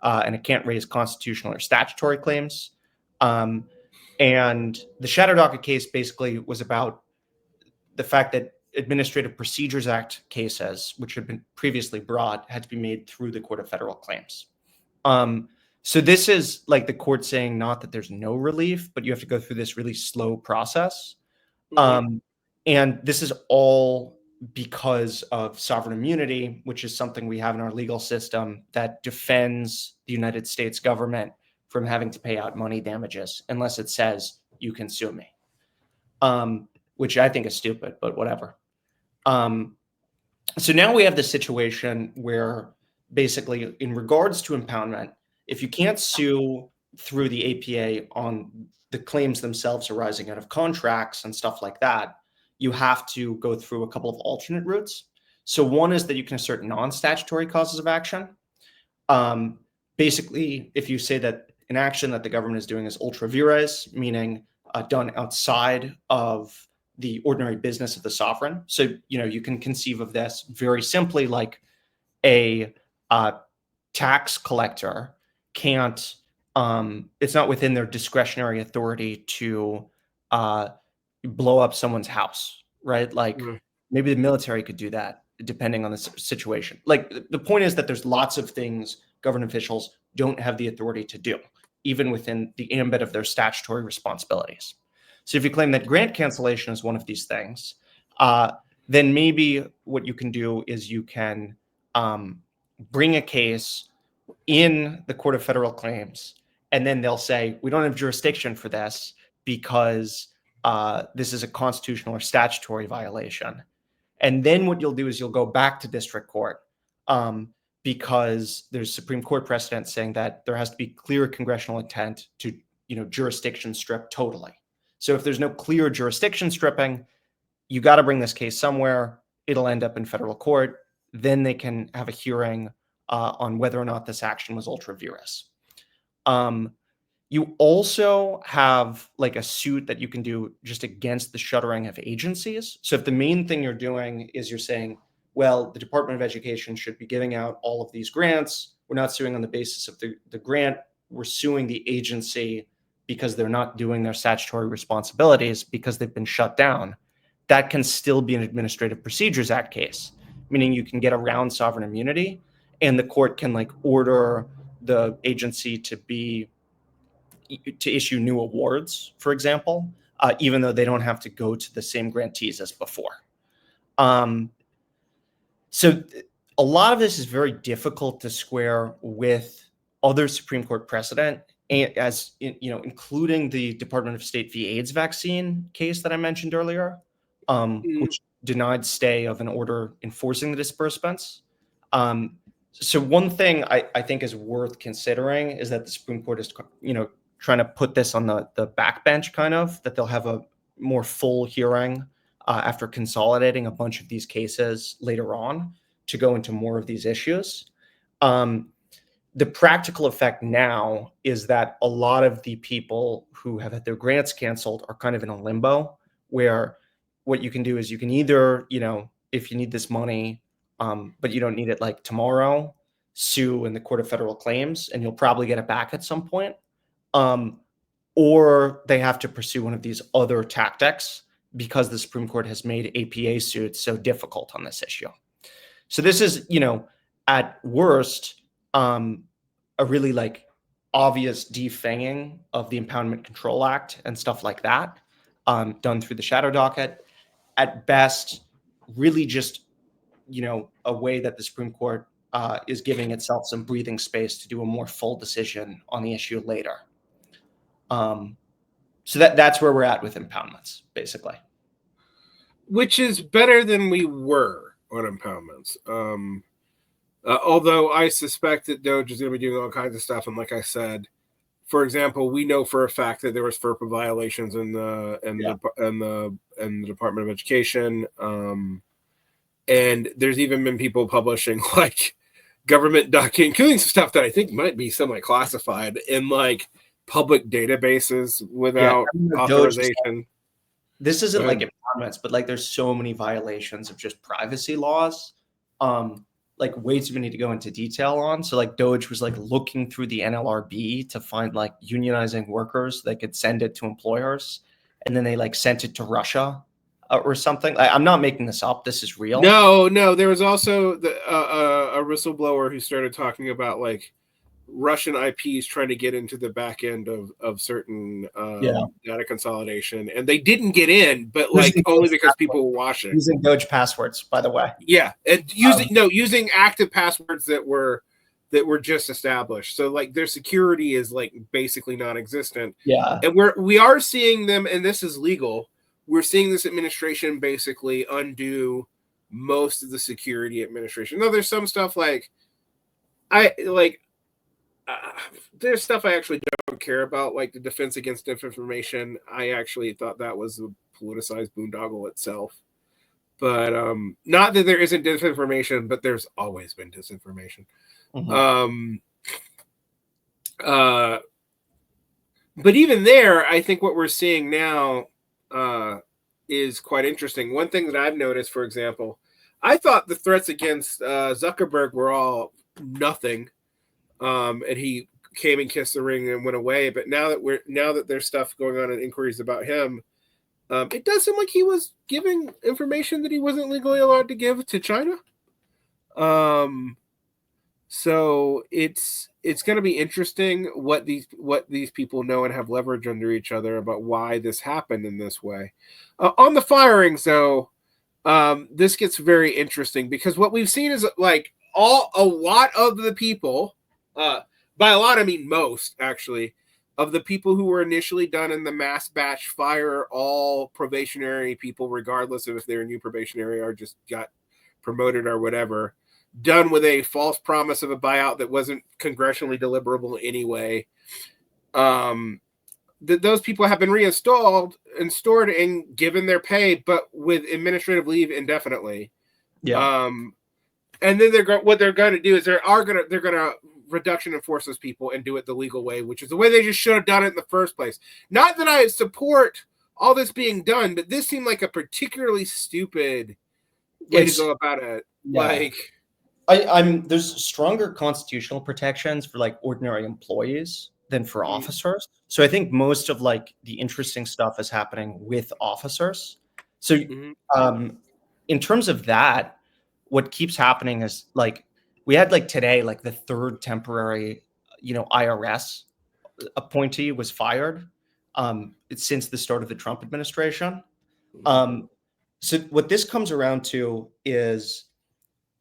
and it can't raise constitutional or statutory claims. And the shadow docket case basically was about the fact that Administrative Procedures Act cases, which had been previously brought, had to be made through the Court of Federal Claims. So this is like the court saying not that there's no relief, but you have to go through this really slow process. And this is all because of sovereign immunity, which is something we have in our legal system that defends the United States government from having to pay out money damages unless it says you can sue me, which I think is stupid, but whatever. So now we have the situation where basically in regards to impoundment, if you can't sue through the APA on the claims themselves arising out of contracts and stuff like that, you have to go through a couple of alternate routes. So one is that you can assert non-statutory causes of action. Basically, if you say that an action that the government is doing is ultra vires, meaning done outside of the ordinary business of the sovereign. So, you can conceive of this very simply like a tax collector can't, it's not within their discretionary authority to blow up someone's house, right? Like Maybe the military could do that, depending on the situation. Like, the point is that there's lots of things government officials don't have the authority to do, even within the ambit of their statutory responsibilities. So if you claim that grant cancellation is one of these things, then maybe what you can do is you can bring a case in the Court of Federal Claims, and then they'll say, we don't have jurisdiction for this because this is a constitutional or statutory violation. And then what you'll do is you'll go back to district court because there's Supreme Court precedent saying that there has to be clear congressional intent to, jurisdiction strip totally. So if there's no clear jurisdiction stripping, you got to bring this case somewhere. It'll end up in federal court. Then they can have a hearing on whether or not this action was ultra vires. You also have like a suit that you can do just against the shuttering of agencies. So if the main thing you're doing is you're saying, well, the Department of Education should be giving out all of these grants. We're not suing on the basis of the grant. We're suing the agency because they're not doing their statutory responsibilities because they've been shut down. That can still be an Administrative Procedures Act case, meaning you can get around sovereign immunity and the court can like order the agency to issue new awards, for example, even though they don't have to go to the same grantees as before. So a lot of this is very difficult to square with other Supreme Court precedent, as including the Department of State v. AIDS vaccine case that I mentioned earlier, which denied stay of an order enforcing the disbursements. So one thing I think is worth considering is that the Supreme Court is, trying to put this on the backbench, kind of, that they'll have a more full hearing after consolidating a bunch of these cases later on to go into more of these issues. The practical effect now is that a lot of the people who have had their grants canceled are kind of in a limbo, where what you can do is you can either, if you need this money, but you don't need it like tomorrow, sue in the Court of Federal Claims, and you'll probably get it back at some point. Or they have to pursue one of these other tactics because the Supreme Court has made APA suits so difficult on this issue. So this is, at worst, a really like obvious defanging of the Impoundment Control Act and stuff like that, done through the shadow docket. At best, really just, a way that the Supreme Court is giving itself some breathing space to do a more full decision on the issue later. So that's where we're at with impoundments, basically. Which is better than we were on impoundments. Although I suspect that DOJ is going to be doing all kinds of stuff. And like I said, for example, we know for a fact that there was FERPA violations in the Department of Education. And there's even been people publishing like government document, including some stuff that I think might be semi-classified in like public databases without authorization. This isn't like impoundments, but like there's so many violations of just privacy laws, like way too many to go into detail on. So like DOJ was like looking through the NLRB to find like unionizing workers that could send it to employers, and then they like sent it to Russia or something. I'm not making this up. This is real. No. There was also a whistleblower who started talking about like Russian IPs trying to get into the back end of certain data consolidation, and they didn't get in, but like only because people were watching. Using DOJ passwords, by the way. Yeah, and using active passwords that were just established. So like their security is like basically non-existent. Yeah, and we are seeing them, and this is legal. We're seeing this administration basically undo most of the security administration. Now, there's some stuff like there's stuff I actually don't care about, like the Defense Against Disinformation. I actually thought that was a politicized boondoggle itself. But not that there isn't disinformation, but there's always been disinformation. Mm-hmm. But even there, I think what we're seeing now is quite interesting. One thing that I've noticed, for example, I thought the threats against Zuckerberg were all nothing. And he came and kissed the ring and went away. But now that there's stuff going on and inquiries about him, It does seem like he was giving information that he wasn't legally allowed to give to China. So it's going to be interesting what these people know and have leverage under each other about why this happened in this way. On the firings, though, this gets very interesting because what we've seen is like a lot of the people, by a lot I mean most actually, of the people who were initially done in the mass batch fire all probationary people, regardless of if they're new probationary or just got promoted or whatever, done with a false promise of a buyout that wasn't congressionally deliverable anyway. Those people have been reinstalled and stored and given their pay, but with administrative leave indefinitely. Yeah. And then what they're going to do is they're going to reduction enforce those people and do it the legal way, which is the way they just should have done it in the first place. Not that I support all this being done, but this seemed like a particularly stupid way to go about it. Yeah. Like, there's stronger constitutional protections for like ordinary employees than for officers. So I think most of like the interesting stuff is happening with officers. So in terms of that, what keeps happening is like we had like today, like the third temporary, IRS appointee was fired since the start of the Trump administration. So what this comes around to is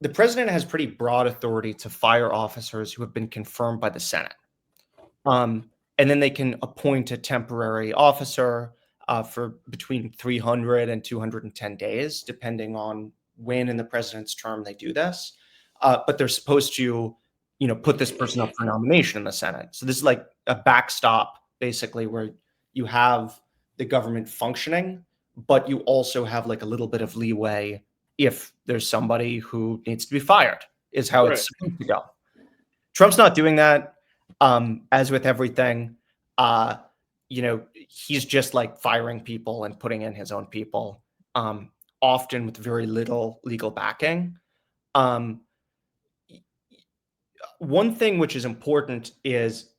the president has pretty broad authority to fire officers who have been confirmed by the Senate. And then they can appoint a temporary officer for between 300 and 210 days, depending on when in the president's term they do this. But they're supposed to, put this person up for nomination in the Senate. So this is like a backstop, basically, where you have the government functioning, but you also have like a little bit of leeway if there's somebody who needs to be fired, is how it's supposed to go. Trump's not doing that. As with everything, he's just like firing people and putting in his own people, often with very little legal backing. One thing which is important is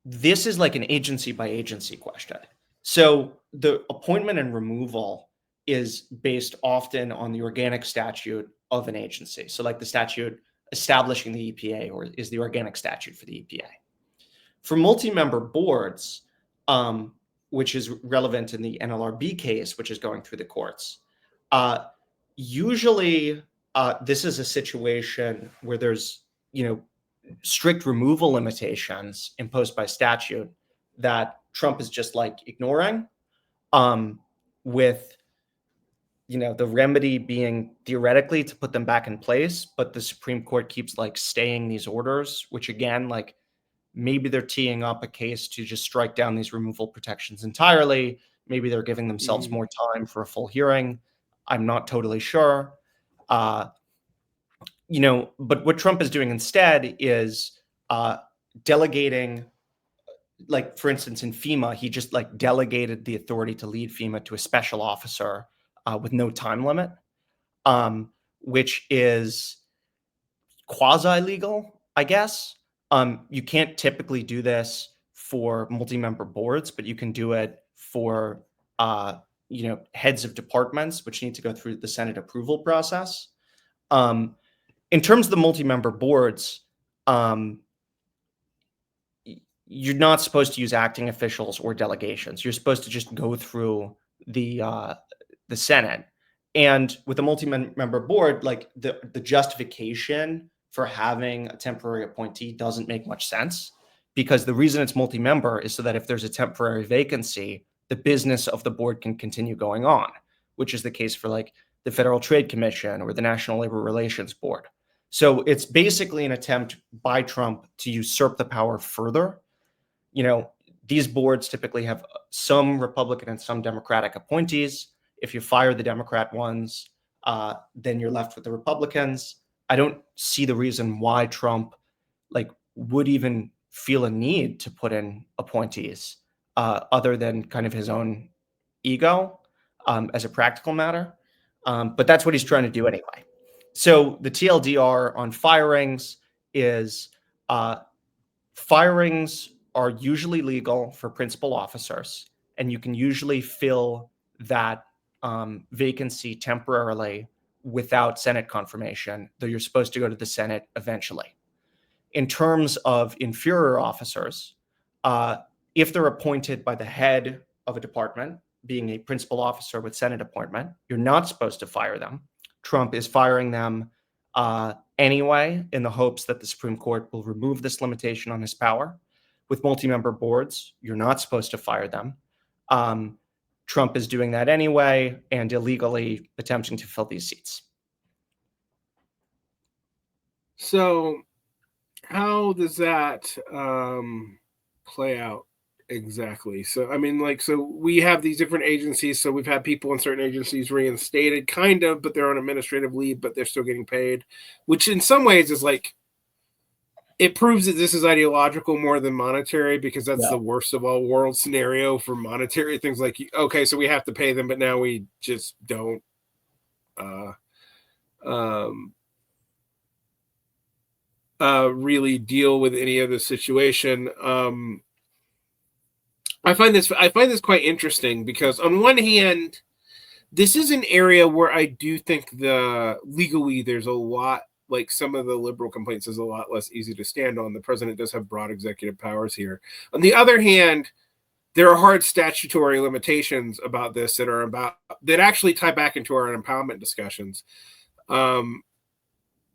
this is like an agency by agency question. So the appointment and removal is based often on the organic statute of an agency. So like the statute establishing the EPA or is the organic statute for the EPA. For multi-member boards, which is relevant in the NLRB case, which is going through the courts, usually this is a situation where there's, strict removal limitations imposed by statute that Trump is just like ignoring, with the remedy being theoretically to put them back in place, but the Supreme Court keeps like staying these orders, which again, like maybe they're teeing up a case to just strike down these removal protections entirely. Maybe they're giving themselves more time for a full hearing. I'm not totally sure. But what Trump is doing instead is delegating, like, for instance, in FEMA, he just like delegated the authority to lead FEMA to a special officer with no time limit, which is quasi-legal, I guess. You can't typically do this for multi-member boards, but you can do it for heads of departments, which need to go through the Senate approval process. In terms of the multi-member boards, you're not supposed to use acting officials or delegations. You're supposed to just go through the Senate. And with a multi-member board, like the justification for having a temporary appointee doesn't make much sense, because the reason it's multi-member is so that if there's a temporary vacancy, the business of the board can continue going on, which is the case for like the Federal Trade Commission or the National Labor Relations Board. So it's basically an attempt by Trump to usurp the power further. These boards typically have some Republican and some Democratic appointees. If you fire the Democrat ones, then you're left with the Republicans. I don't see the reason why Trump would even feel a need to put in appointees other than kind of his own ego as a practical matter. But that's what he's trying to do anyway. So the TLDR on firings is firings are usually legal for principal officers, and you can usually fill that vacancy temporarily without Senate confirmation, though you're supposed to go to the Senate eventually. In terms of inferior officers, if they're appointed by the head of a department, being a principal officer with Senate appointment, you're not supposed to fire them. Trump is firing them anyway in the hopes that the Supreme Court will remove this limitation on his power. With multi-member boards, you're not supposed to fire them. Trump is doing that anyway and illegally attempting to fill these seats. So how does that play out exactly? So, I mean, like, so we have these different agencies. So we've had people in certain agencies reinstated, kind of, but they're on administrative leave, but they're still getting paid, which in some ways is like, it proves that this is ideological more than monetary, because that's the worst of all world scenario for monetary things. Like, okay, so we have to pay them, but now we just don't really deal with any of the situation. I find this quite interesting, because on one hand, this is an area where I do think legally there's a lot, like some of the liberal complaints is a lot less easy to stand on. The president does have broad executive powers here. On the other hand, there are hard statutory limitations about this that actually tie back into our empowerment discussions. And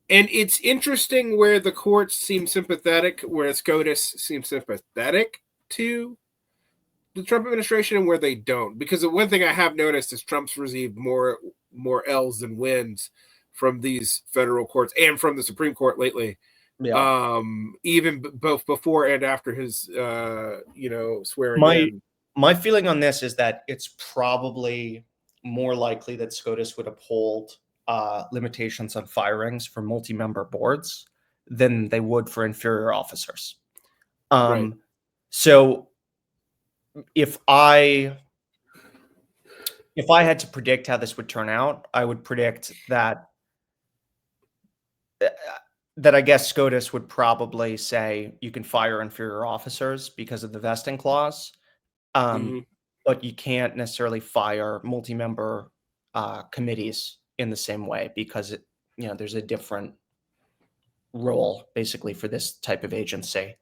it's interesting where the courts seem sympathetic, where SCOTUS seems sympathetic to the Trump administration, and where they don't. Because the one thing I have noticed is Trump's received more L's than wins from these federal courts and from the Supreme Court lately. Yeah. Even both before and after his swearing in. My feeling on this is that it's probably more likely that SCOTUS would uphold limitations on firings for multi-member boards than they would for inferior officers. Right. So if I had to predict how this would turn out, I would predict that I guess SCOTUS would probably say you can fire inferior officers because of the vesting clause, but you can't necessarily fire multi-member committees in the same way, because there's a different role basically for this type of agency.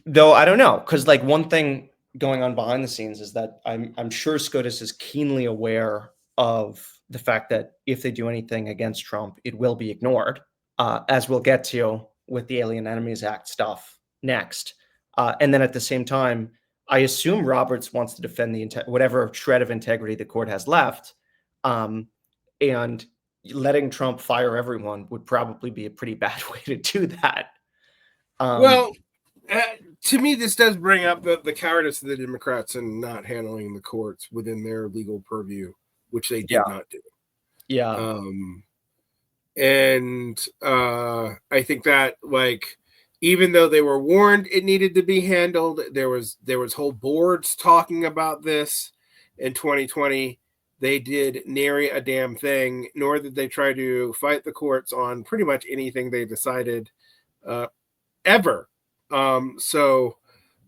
Though I don't know, because like one thing going on behind the scenes is that I'm sure SCOTUS is keenly aware of the fact that if they do anything against Trump, it will be ignored, as we'll get to with the Alien Enemies Act stuff next. And then at the same time, I assume Roberts wants to defend whatever shred of integrity the court has left, and letting Trump fire everyone would probably be a pretty bad way to do that. To me, this does bring up the cowardice of the Democrats in not handling the courts within their legal purview, which they did not do. Yeah. And I think that, like, even though they were warned it needed to be handled, there was whole boards talking about this in 2020. They did nary a damn thing, nor did they try to fight the courts on pretty much anything they decided ever. So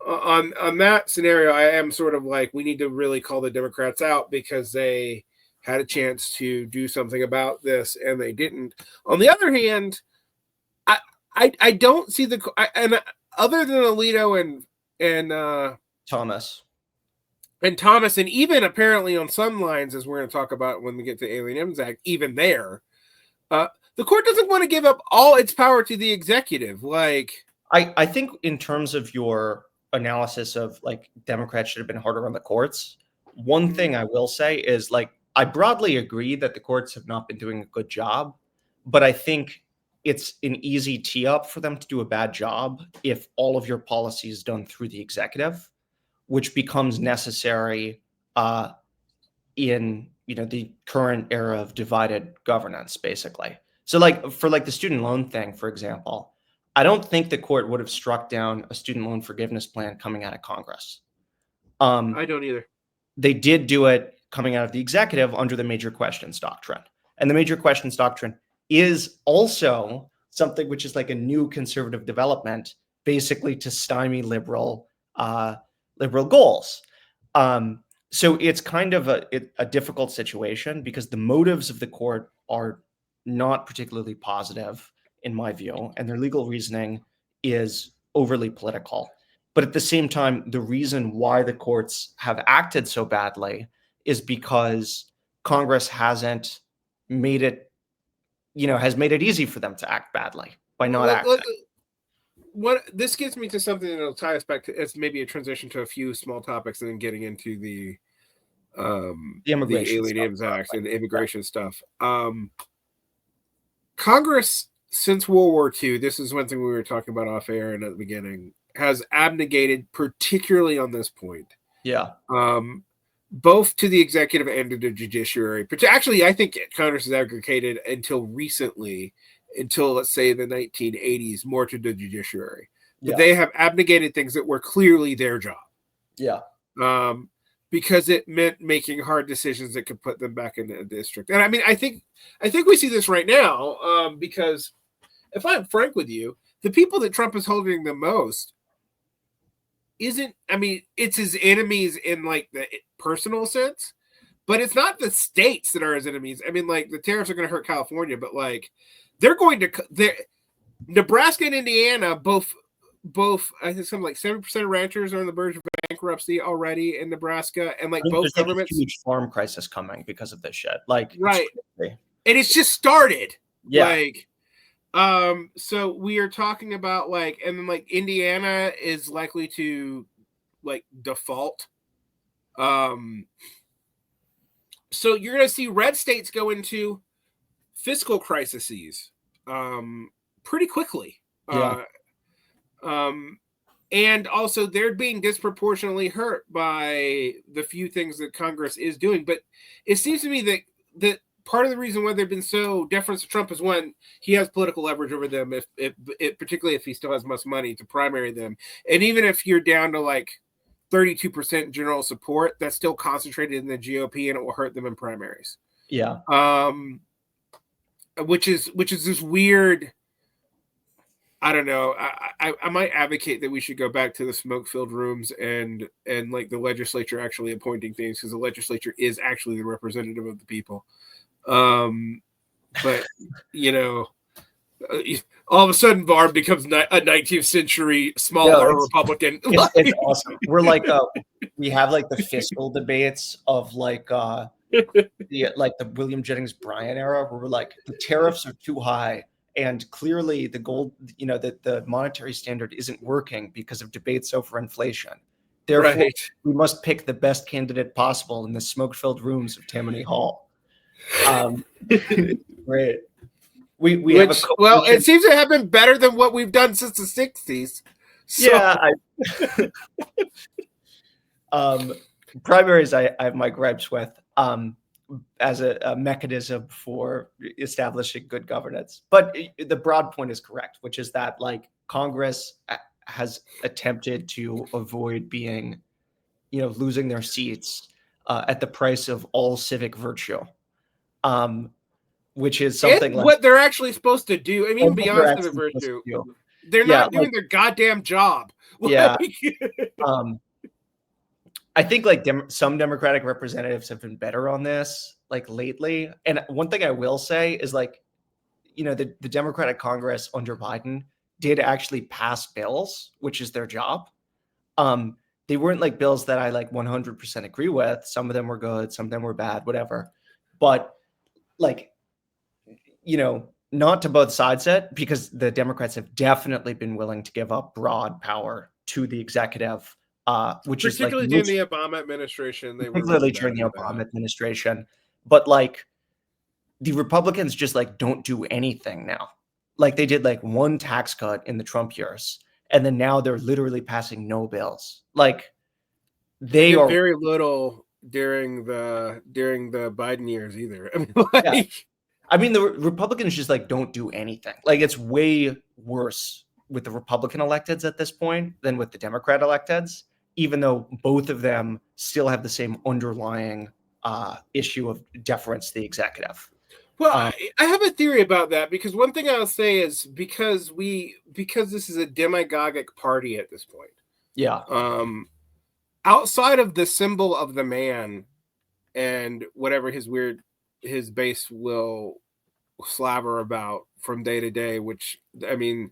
on that scenario, I am sort of like, we need to really call the Democrats out, because they had a chance to do something about this and they didn't. On the other hand, I don't see and other than Alito and Thomas, and even apparently on some lines, as we're going to talk about when we get to Alien Enemies Act, even there, the court doesn't want to give up all its power to the executive. Like, I think in terms of your analysis of like Democrats should have been harder on the courts, one thing I will say is, like, I broadly agree that the courts have not been doing a good job, but I think it's an easy tee up for them to do a bad job if all of your policy is done through the executive, which becomes necessary in the current era of divided governance, basically. So like for like the student loan thing, for example, I don't think the court would have struck down a student loan forgiveness plan coming out of Congress. I don't either. They did do it coming out of the executive under the major questions doctrine. And the major questions doctrine is also something which is like a new conservative development, basically to stymie liberal goals. So it's kind of a difficult situation because the motives of the court are not particularly positive, in my view, and their legal reasoning is overly political. But at the same time, the reason why the courts have acted so badly is because Congress hasn't made it, has made it easy for them to act badly by not acting. What this gets me to something that'll tie us back to, it's maybe a transition to a few small topics and then getting into the Immigration Alien Aliens stuff, Act and immigration stuff. Congress, since World War II, this is one thing we were talking about off air and at the beginning, has abnegated, particularly on this point. Yeah. Both to the executive and to the judiciary. But actually, I think Congress has abdicated until recently, until let's say the 1980s, more to the judiciary. But they have abnegated things that were clearly their job. Yeah. Because it meant making hard decisions that could put them back in the district. And I mean, I think we see this right now, because if I'm frank with you, the people that Trump is holding the most it's his enemies in like the personal sense, but it's not the states that are his enemies. I mean, like the tariffs are going to hurt California, but like Nebraska and Indiana both I think something like 7% of ranchers are on the verge of bankruptcy already in Nebraska, and like both governments, like a huge farm crisis coming because of this shit. Like right, and it's just started. Yeah. Like, so we are talking about like, and then like Indiana is likely to like default. So you're going to see red states go into fiscal crises pretty quickly. Yeah. And also they're being disproportionately hurt by the few things that Congress is doing. But it seems to me that part of the reason why they've been so deference to Trump is one, he has political leverage over them, if particularly if he still has much money to primary them. And even if you're down to like 32% general support, that's still concentrated in the GOP and it will hurt them in primaries. Yeah. Which is this weird, I don't know. I might advocate that we should go back to the smoke-filled rooms and like the legislature actually appointing things, because the legislature is actually the representative of the people. But all of a sudden Varn becomes a 19th century small Republican. It's awesome. We're like we have like the fiscal debates of like the William Jennings Bryan era, where we're like, the tariffs are too high. And clearly the gold, the monetary standard isn't working because of debates over inflation. Therefore, we must pick the best candidate possible in the smoke-filled rooms of Tammany Hall. Great. It seems to have been better than what we've done since the 60s. So. Yeah. Primaries, I have my gripes with. As a mechanism for establishing good governance. But the broad point is correct, which is that like Congress has attempted to avoid being, losing their seats at the price of all civic virtue, which is something like what they're actually supposed to do. I mean, beyond civic virtue, they're not doing their goddamn job. Yeah. I think like some Democratic representatives have been better on this like lately. And one thing I will say is like, the Democratic Congress under Biden did actually pass bills, which is their job. They weren't like bills that I like 100% agree with. Some of them were good, some of them were bad, whatever. But like, not to both sides yet, because the Democrats have definitely been willing to give up broad power to the executive. Which particularly is like during the Obama administration, but like the Republicans just like don't do anything now. Like they did like one tax cut in the Trump years, and then now they're literally passing no bills. Like they are very little during the Biden years either. I mean, the Republicans just like don't do anything. Like it's way worse with the Republican electeds at this point than with the Democrat electeds, even though both of them still have the same underlying issue of deference to the executive. Well, I have a theory about that, because one thing I'll say is because this is a demagogic party at this point. Yeah. outside of the symbol of the man and whatever his base will slaver about from day to day, which I mean,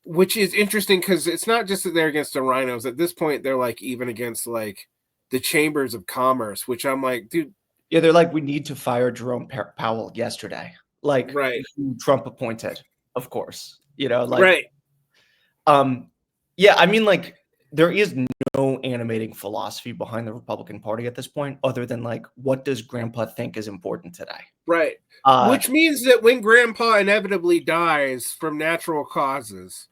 which is interesting because it's not just that they're against the rhinos. At this point, they're like even against like the chambers of commerce, which I'm like, dude. Yeah, they're like, we need to fire Jerome Powell yesterday, like right. who Trump appointed, of course. You know, like, right. Yeah, I mean, like, there is no animating philosophy behind the Republican Party at this point, other than like, what does Grandpa think is important today? Right. Which means that when Grandpa inevitably dies from natural causes,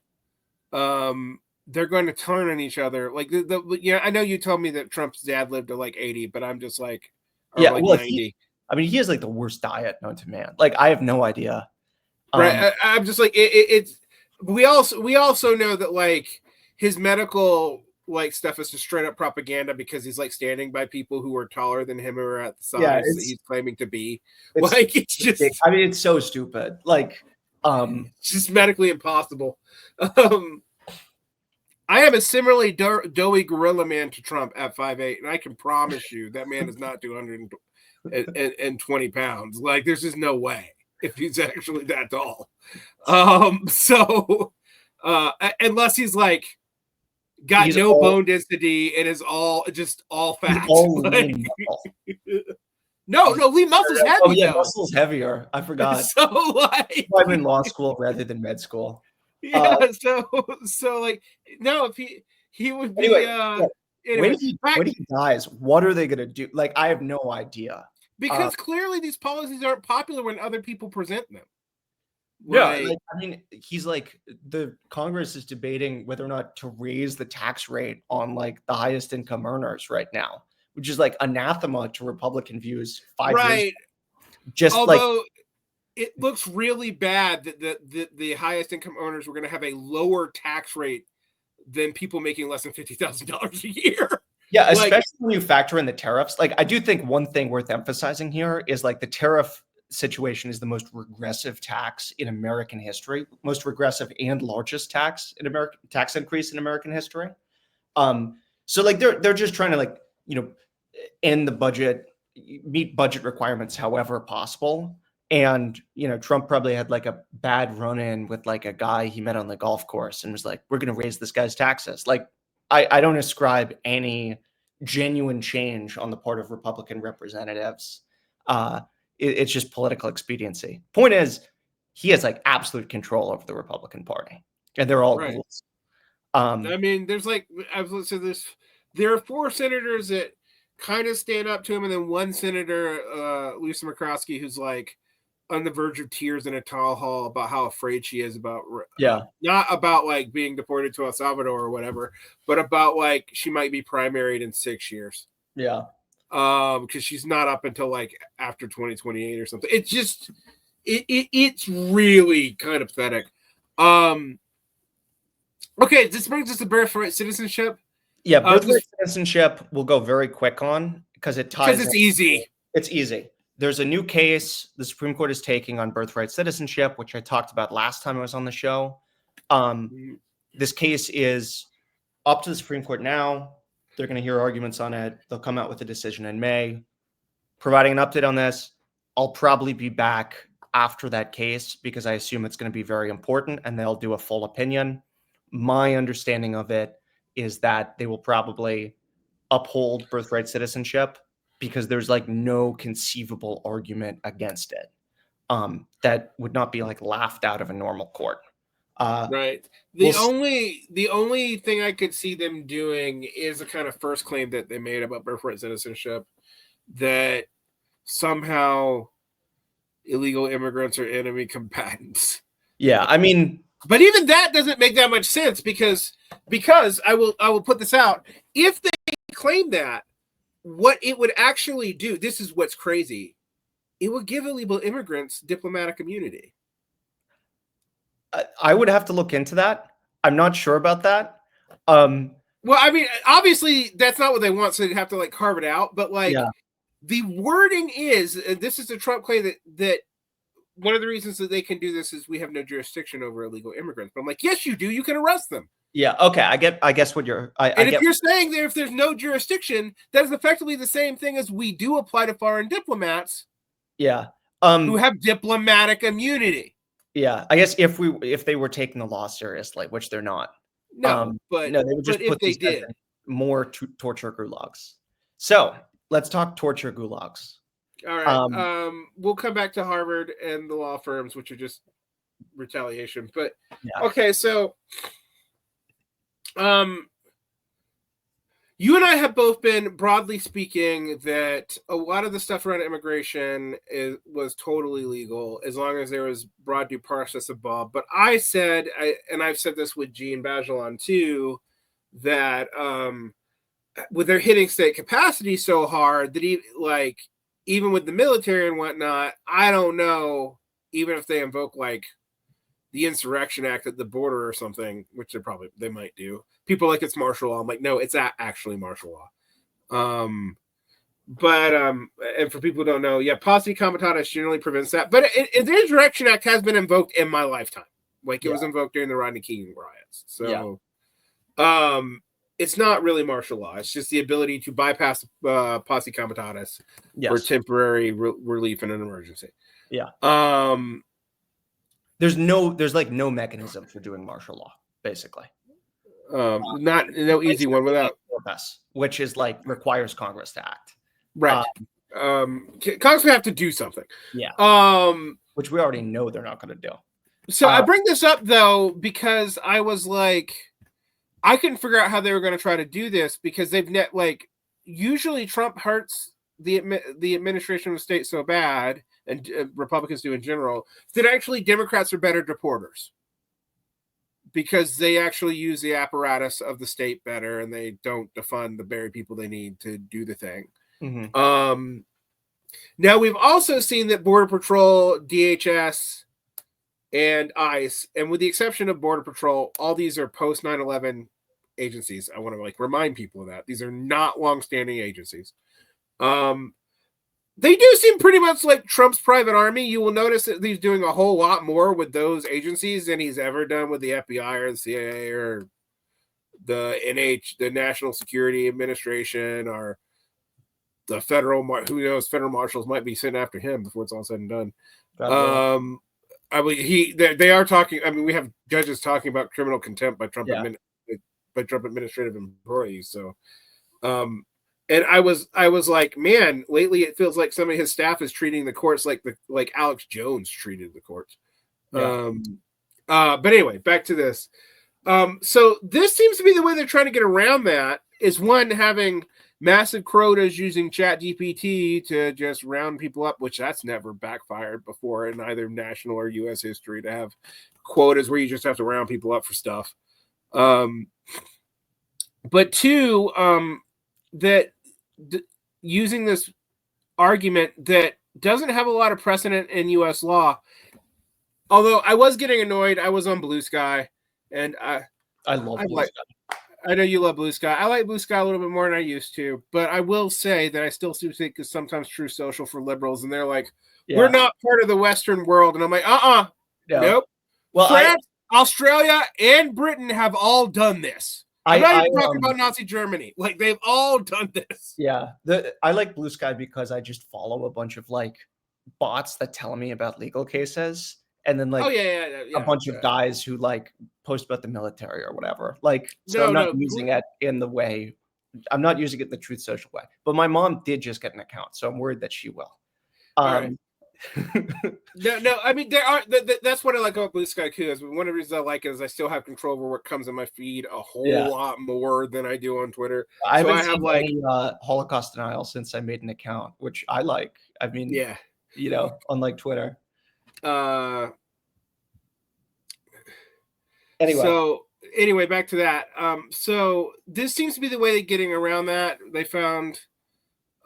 they're going to turn on each other. Like I know you told me that Trump's dad lived to like 80, but I'm just like, yeah, like well, 90. He has like the worst diet known to man. Like, I have no idea. Right. I'm just like it's. We also know that like his medical like stuff is just straight up propaganda because he's like standing by people who are taller than him or at the size that he's claiming to be. Like it's just. I mean, it's so stupid. Like, it's just medically impossible. I am a similarly doughy gorilla man to Trump at 5'8", and I can promise you that man is not 220 pounds. Like, there's just no way if he's actually that tall. So unless he's like got no bone density and is all fat. Like, no, lean muscle's heavy. Oh yeah, muscle's heavier. I forgot. So like, I'm in law school rather than med school. Yeah, so like, no, if he would be when he dies, what are they gonna do? Like, I have no idea. Because clearly these policies aren't popular when other people present them. Like, I mean, he's like, the Congress is debating whether or not to raise the tax rate on like the highest income earners right now, which is like anathema to Republican views 5 years ago. Just although, like, it looks really bad that the highest income owners were going to have a lower tax rate than people making less than $50,000 a year. Yeah, especially when you factor in the tariffs. Like, I do think one thing worth emphasizing here is like the tariff situation is the most regressive tax in American history, most regressive and largest tax increase in American history. So like they're just trying to like, end the budget, meet budget requirements however possible. And, Trump probably had like a bad run-in with like a guy he met on the golf course and was like, we're going to raise this guy's taxes. Like, I don't ascribe any genuine change on the part of Republican representatives. It's just political expediency. Point is, he has like absolute control over the Republican Party, and they're all ghouls. I mean, there's like, there are 4 senators that kind of stand up to him, and then one senator, Lisa Murkowski, who's like on the verge of tears in a town hall about how afraid she is about not about like being deported to El Salvador or whatever, but about like she might be primaried in 6 years. Because she's not up until like after 2028 or something. It's just it's really kind of pathetic. Okay, this brings us to birthright citizenship. Yeah, birthright citizenship we'll go very quick on because it ties. Because it's easy. It's easy. There's a new case the Supreme Court is taking on birthright citizenship, which I talked about last time I was on the show. This case is up to the Supreme Court now. They're going to hear arguments on it. They'll come out with a decision in May. Providing an update on this, I'll probably be back after that case because I assume it's going to be very important and they'll do a full opinion. My understanding of it is that they will probably uphold birthright citizenship because there's like no conceivable argument against it that would not be like laughed out of a normal court. Right. The only thing I could see them doing is a kind of first claim that they made about birthright citizenship, that somehow illegal immigrants are enemy combatants. Yeah, I mean, but even that doesn't make that much sense because I will put this out. If they claim that, what it would actually do, this is what's crazy, it would give illegal immigrants diplomatic immunity. I would have to look into that. I'm not sure about that. Well, I mean, obviously that's not what they want, so they'd have to like carve it out. But like the wording is, and this is a Trump claim that one of the reasons that they can do this is we have no jurisdiction over illegal immigrants. But I'm like, yes, you do. You can arrest them. Yeah. Okay. I guess what you're. And if you're saying that if there's no jurisdiction, that is effectively the same thing as we do apply to foreign diplomats. Yeah. Who have diplomatic immunity. Yeah. I guess if they were taking the law seriously, which they're not. No, but no, they would just but put if they did more torture gulags. So let's talk torture gulags. All right. We'll come back to Harvard and the law firms, which are just retaliation. But okay, so you and I have both been broadly speaking that a lot of the stuff around immigration was totally legal as long as there was broad due process involved. But I said, and I've said this with Jean Bajelon too, that with their hitting state capacity so hard that even with the military and whatnot, I don't know, even if they invoke like the Insurrection Act at the border or something, which they might do. People like it's martial law. I'm like, no, it's actually martial law. And for people who don't know, paucity comitatus generally prevents that. But the Insurrection Act has been invoked in my lifetime. Like it was invoked during the Rodney King riots. So, it's not really martial law. It's just the ability to bypass posse comitatus for temporary relief in an emergency. Yeah. There's no mechanism for doing martial law, basically. No easy one without which is like requires Congress to act. Right. Congress would have to do something. Yeah. Which we already know they're not going to do. So I bring this up though because I was like, I couldn't figure out how they were going to try to do this because they've usually Trump hurts the administration of the state so bad, and Republicans do in general, that actually Democrats are better deporters because they actually use the apparatus of the state better and they don't defund the very people they need to do the thing. Mm-hmm. Now we've also seen that Border Patrol, DHS, and ICE, and with the exception of Border Patrol, all these are post 9/11 agencies. I want to remind people of that. These are not longstanding agencies. They do seem pretty much like Trump's private army. You will notice that he's doing a whole lot more with those agencies than he's ever done with the FBI or the CIA or the the National Security Administration, or the federal. Who knows? Federal marshals might be sitting after him before it's all said and done. They are talking. I mean, we have judges talking about criminal contempt by Trump administrative employees. So, and I was like, man, lately it feels like some of his staff is treating the courts like Alex Jones treated the courts. Yeah. But anyway, back to this. So this seems to be the way they're trying to get around that. Is one, having massive quotas using ChatGPT to just round people up, which that's never backfired before in either national or U.S. history, to have quotas where you just have to round people up for stuff. But two, using this argument that doesn't have a lot of precedent in U.S. law. Although I was getting annoyed, I was on Bluesky, and I love Bluesky. I know you love Bluesky. I like Bluesky a little bit more than I used to, but I will say that I still think it's sometimes True Social for liberals, and they're like, we're not part of the Western world. And I'm like, nope. Well, France, Australia, and Britain have all done this. I'm not even talking about Nazi Germany. Like, they've all done this. Yeah. I like Bluesky because I just follow a bunch of bots that tell me about legal cases. And then a bunch of guys who post about the military or whatever. I'm not using it in the way, I'm not using it the Truth Social way. But my mom did just get an account, so I'm worried that she will. Right. No. I mean, there are. That's what I like about Bluesky too. Is one of the reasons I like it is I still have control over what comes in my feed a whole lot more than I do on Twitter. I haven't seen any Holocaust denial since I made an account, which I like. I mean, unlike Twitter. Anyway, back to that. So this seems to be the way they're getting around that. They found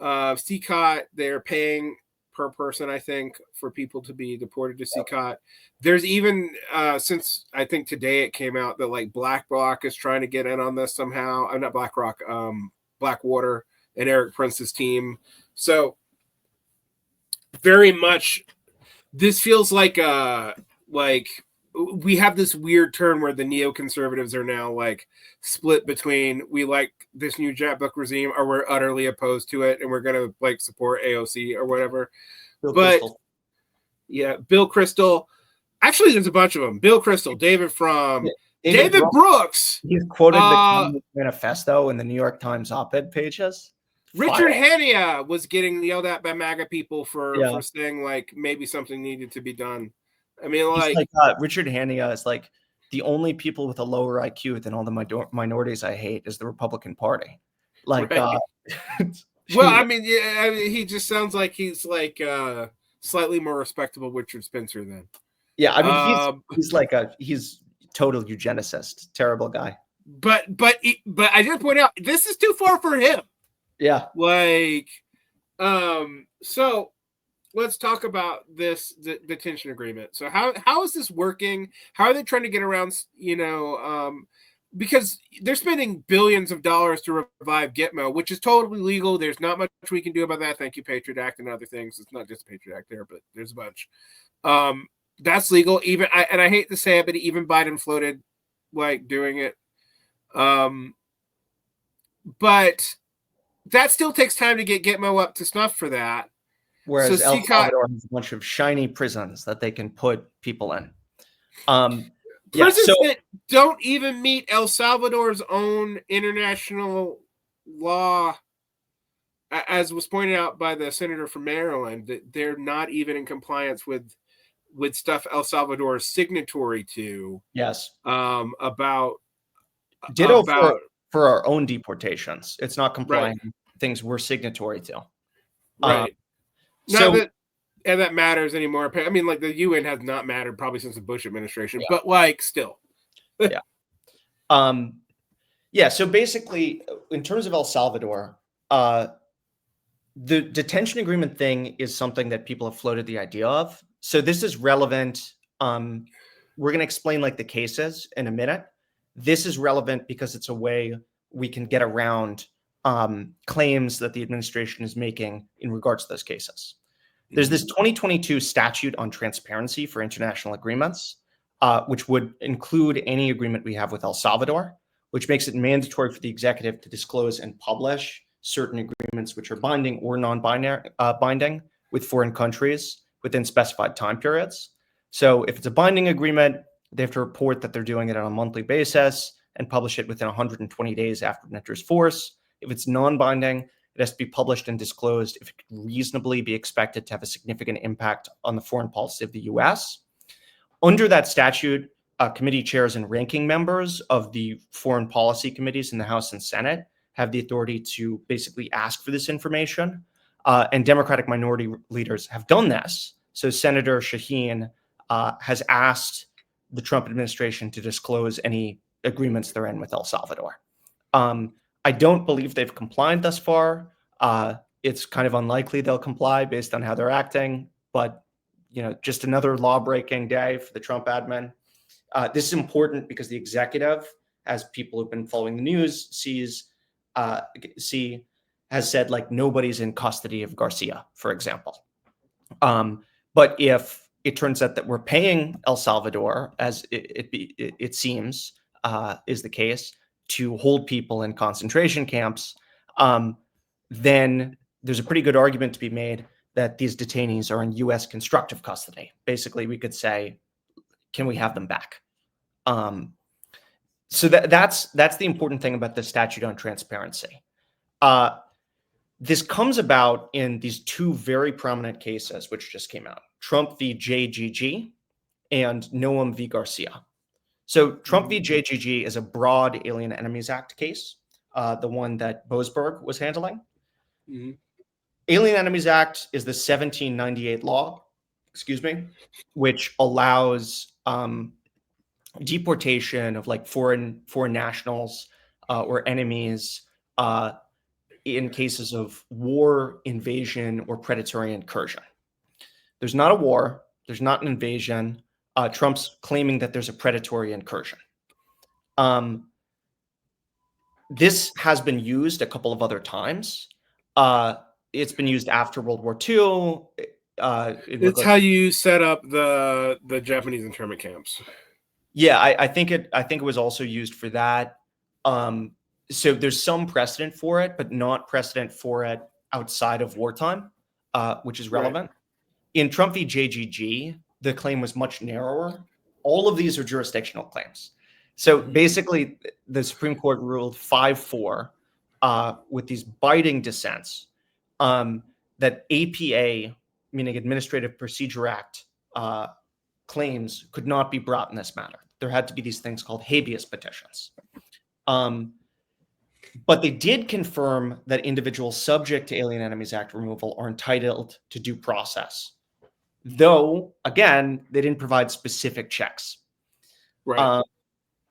CCOT. They're paying per person, I think, for people to be deported to CCOT. There's even since I think today it came out that BlackRock is trying to get in on this somehow. I'm not BlackRock, Blackwater and Eric Prince's team. So very much, this feels like we have this weird turn where the neoconservatives are now like split between we like this new Jetbook regime or we're utterly opposed to it and we're going to like support AOC or whatever. Bill Kristol. Yeah, Bill Kristol. Actually, there's a bunch of them. Bill Kristol, David Frum, David Brooks. He's quoted the Communist Manifesto in the New York Times op-ed pages. Richard Hanania was getting yelled at by MAGA people for saying like maybe something needed to be done. I mean, like Richard Hanania is like the only people with a lower IQ than all the minorities I hate is the Republican Party. Like, right. Well, I mean, yeah, he just sounds like he's like slightly more respectable Richard Spencer then. Yeah, I mean, he's total eugenicist, terrible guy. But I did point out this is too far for him. Yeah, like, so let's talk about the detention agreement. So how is this working? How are they trying to get around? Because they're spending billions of dollars to revive Gitmo, which is totally legal. There's not much we can do about that. Thank you, Patriot Act and other things. It's not just Patriot Act there, but there's a bunch. That's legal. Even I hate to say it, but even Biden floated like doing it. But that still takes time to get Gitmo up to snuff for that. Whereas El Salvador has a bunch of shiny prisons that they can put people in. Prisons that don't even meet El Salvador's own international law, as was pointed out by the senator from Maryland, that they're not even in compliance with stuff El Salvador is signatory to. Yes. About for our own deportations. It's not complying with things we're signatory to. Right. That matters anymore. I mean, like the UN has not mattered probably since the Bush administration, but like still. Yeah. So basically, in terms of El Salvador, the detention agreement thing is something that people have floated the idea of. So this is relevant. We're going to explain like the cases in a minute. This is relevant because it's a way we can get around claims that the administration is making in regards to those cases. There's this 2022 statute on transparency for international agreements, which would include any agreement we have with El Salvador, which makes it mandatory for the executive to disclose and publish certain agreements which are binding or non-binding with foreign countries within specified time periods. So if it's a binding agreement, they have to report that they're doing it on a monthly basis and publish it within 120 days after it enters force. If it's non-binding, it has to be published and disclosed if it could reasonably be expected to have a significant impact on the foreign policy of the U.S. Under that statute, committee chairs and ranking members of the foreign policy committees in the House and Senate have the authority to basically ask for this information. And Democratic minority leaders have done this. So Senator Shaheen has asked the Trump administration to disclose any agreements they're in with El Salvador. I don't believe they've complied thus far. It's kind of unlikely they'll comply based on how they're acting, but just another law-breaking day for the Trump admin. This is important because the executive, as people who've been following the news has said like nobody's in custody of Garcia, for example. But if it turns out that we're paying El Salvador, as it seems is the case, to hold people in concentration camps, then there's a pretty good argument to be made that these detainees are in U.S. constructive custody. Basically, we could say, can we have them back? So that's the important thing about the statute on transparency. This comes about in these two very prominent cases, which just came out, Trump v. JGG and Noam v. Garcia. So Trump v. JGG is a broad Alien Enemies Act case, the one that Boasberg was handling. Mm-hmm. Alien Enemies Act is the 1798 law, which allows deportation of like foreign nationals or enemies in cases of war, invasion, or predatory incursion. There's not a war. There's not an invasion. Trump's claiming that there's a predatory incursion. This has been used a couple of other times. It's been used after World War II. It's how you set up the Japanese internment camps. Yeah, I think it was also used for that. So there's some precedent for it, but not precedent for it outside of wartime, which is relevant. In Trump v. JGG, the claim was much narrower. All of these are jurisdictional claims. So basically, the Supreme Court ruled 5-4 with these biting dissents that APA, meaning Administrative Procedure Act, claims could not be brought in this matter. There had to be these things called habeas petitions. But they did confirm that individuals subject to Alien Enemies Act removal are entitled to due process. Though, again, they didn't provide specific checks. Right.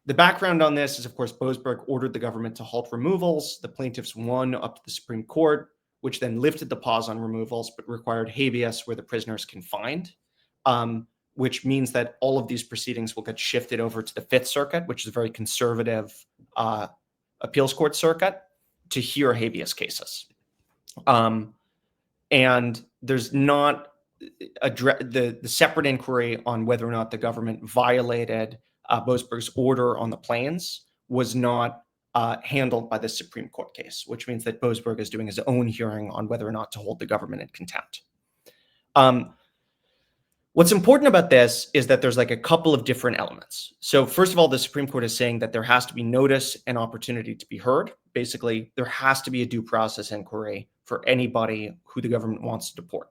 The background on this is, of course, Boasberg ordered the government to halt removals. The plaintiffs won up to the Supreme Court, which then lifted the pause on removals, but required habeas where the prisoner is confined, which means that all of these proceedings will get shifted over to the Fifth Circuit, which is a very conservative appeals court circuit, to hear habeas cases. And there's not the separate inquiry on whether or not the government violated Boasberg's order on the plains was not handled by the Supreme Court case, which means that Boasberg is doing his own hearing on whether or not to hold the government in contempt. What's important about this is that there's like a couple of different elements. So first of all, the Supreme Court is saying that there has to be notice and opportunity to be heard. Basically, there has to be a due process inquiry for anybody who the government wants to deport.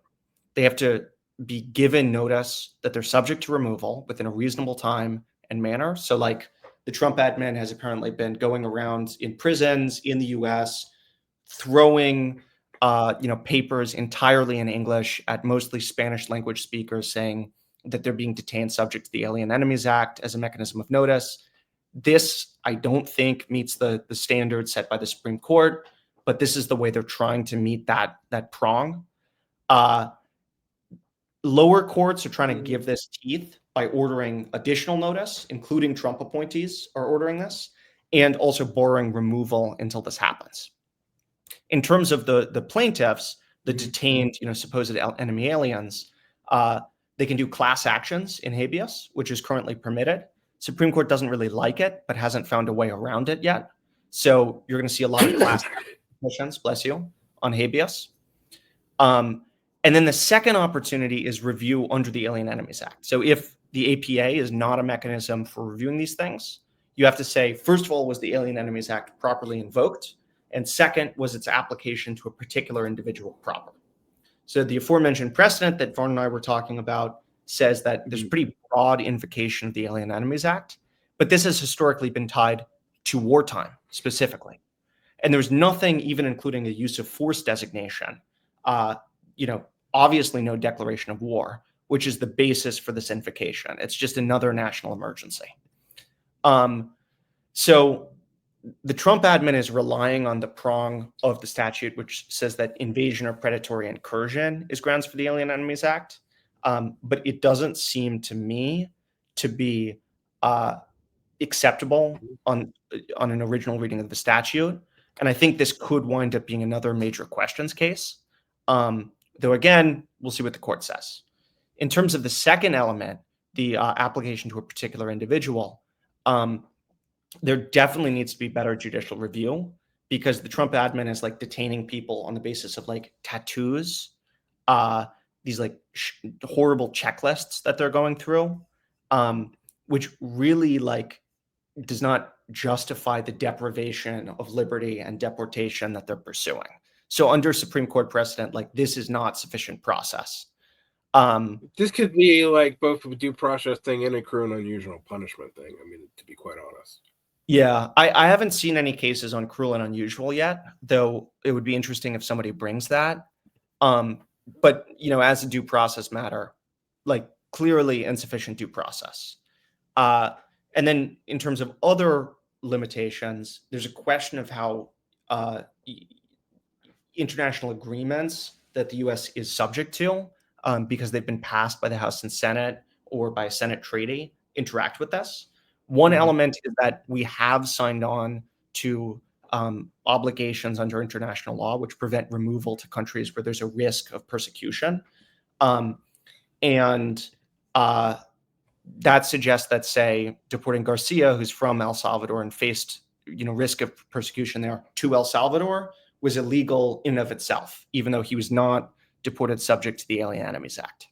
They have to be given notice that they're subject to removal within a reasonable time and manner. So like the Trump admin has apparently been going around in prisons in the US, throwing papers entirely in English at mostly Spanish language speakers saying that they're being detained subject to the Alien Enemies Act as a mechanism of notice. This, I don't think, meets the standards set by the Supreme Court, but this is the way they're trying to meet that prong. Lower courts are trying to give this teeth by ordering additional notice, including Trump appointees are ordering this, and also barring removal until this happens. In terms of the plaintiffs, the detained, supposed enemy aliens, they can do class actions in habeas, which is currently permitted. Supreme Court doesn't really like it, but hasn't found a way around it yet. So you're going to see a lot of class actions, bless you, on habeas. And then the second opportunity is review under the Alien Enemies Act. So if the APA is not a mechanism for reviewing these things, you have to say, first of all, was the Alien Enemies Act properly invoked? And second, was its application to a particular individual proper? So the aforementioned precedent that Varn and I were talking about says that there's pretty broad invocation of the Alien Enemies Act, but this has historically been tied to wartime specifically. And there's nothing, even including a use of force designation, obviously no declaration of war, which is the basis for this invocation. It's just another national emergency. So the Trump admin is relying on the prong of the statute, which says that invasion or predatory incursion is grounds for the Alien Enemies Act. But it doesn't seem to me to be acceptable on an original reading of the statute. And I think this could wind up being another major questions case. Though again, we'll see what the court says. In terms of the second element, the application to a particular individual, there definitely needs to be better judicial review because the Trump admin is like detaining people on the basis of like tattoos, these like horrible checklists that they're going through, which really like does not justify the deprivation of liberty and deportation that they're pursuing. So under Supreme Court precedent, like this is not sufficient process. This could be like both a due process thing and a cruel and unusual punishment thing. I mean, to be quite honest. Yeah, I haven't seen any cases on cruel and unusual yet, though it would be interesting if somebody brings that. But, as a due process matter, like clearly insufficient due process. And then in terms of other limitations, there's a question of how international agreements that the U.S. is subject to, because they've been passed by the House and Senate or by a Senate treaty, interact with this. One element is that we have signed on to obligations under international law, which prevent removal to countries where there's a risk of persecution. And that suggests that, say, deporting Garcia, who's from El Salvador and faced risk of persecution there, to El Salvador was illegal in and of itself, even though he was not deported subject to the Alien Enemies Act.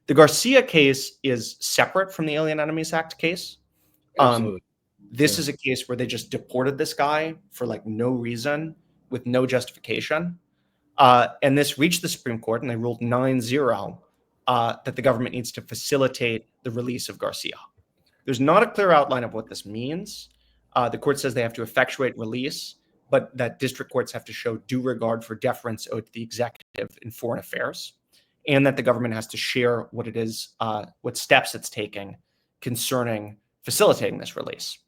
The Garcia case is separate from the Alien Enemies Act case. Absolutely. This is a case where they just deported this guy for no reason, with no justification. And this reached the Supreme Court, and they ruled 9-0 that the government needs to facilitate the release of Garcia. There's not a clear outline of what this means. The court says they have to effectuate release, but that district courts have to show due regard for deference owed to the executive in foreign affairs, and that the government has to share what it is, what steps it's taking concerning facilitating this release.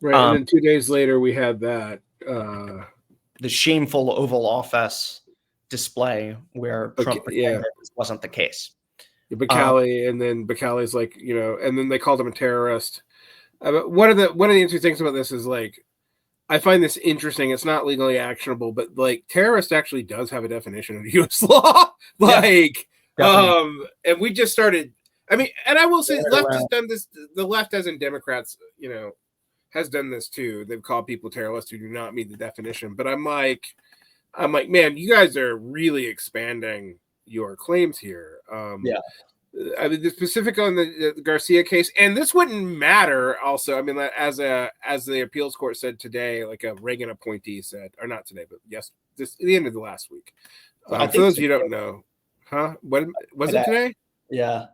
Right, and then 2 days later we had that the shameful Oval Office display where Trump pretended this wasn't the case. Bacali, and then Bacali's and then they called him a terrorist. One of the interesting things about this is I find this interesting. It's not legally actionable, but terrorist actually does have a definition of U.S. law. And we just started. I mean, and I will say, left has done this. The left, as in Democrats, has done this too. They've called people terrorists who do not meet the definition. But I'm like, man, you guys are really expanding your claims here. I mean, the specific on the Garcia case, and this wouldn't matter. Also, I mean, as the appeals court said today, a Reagan appointee said, or not today, but yes, at the end of the last week. For those of you who don't know, what was it today? Yeah.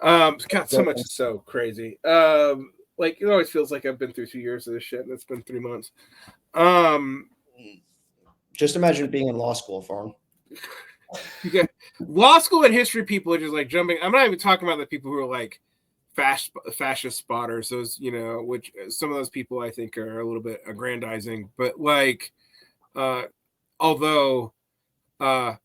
God, so much is so crazy. It always feels like I've been through 2 years of this shit, and it's been 3 months. Just imagine being in law school, Varn. You get law school and history people are just jumping. I'm not even talking about the people who are fascist spotters. Those, which some of those people I think are a little bit aggrandizing. But although I'm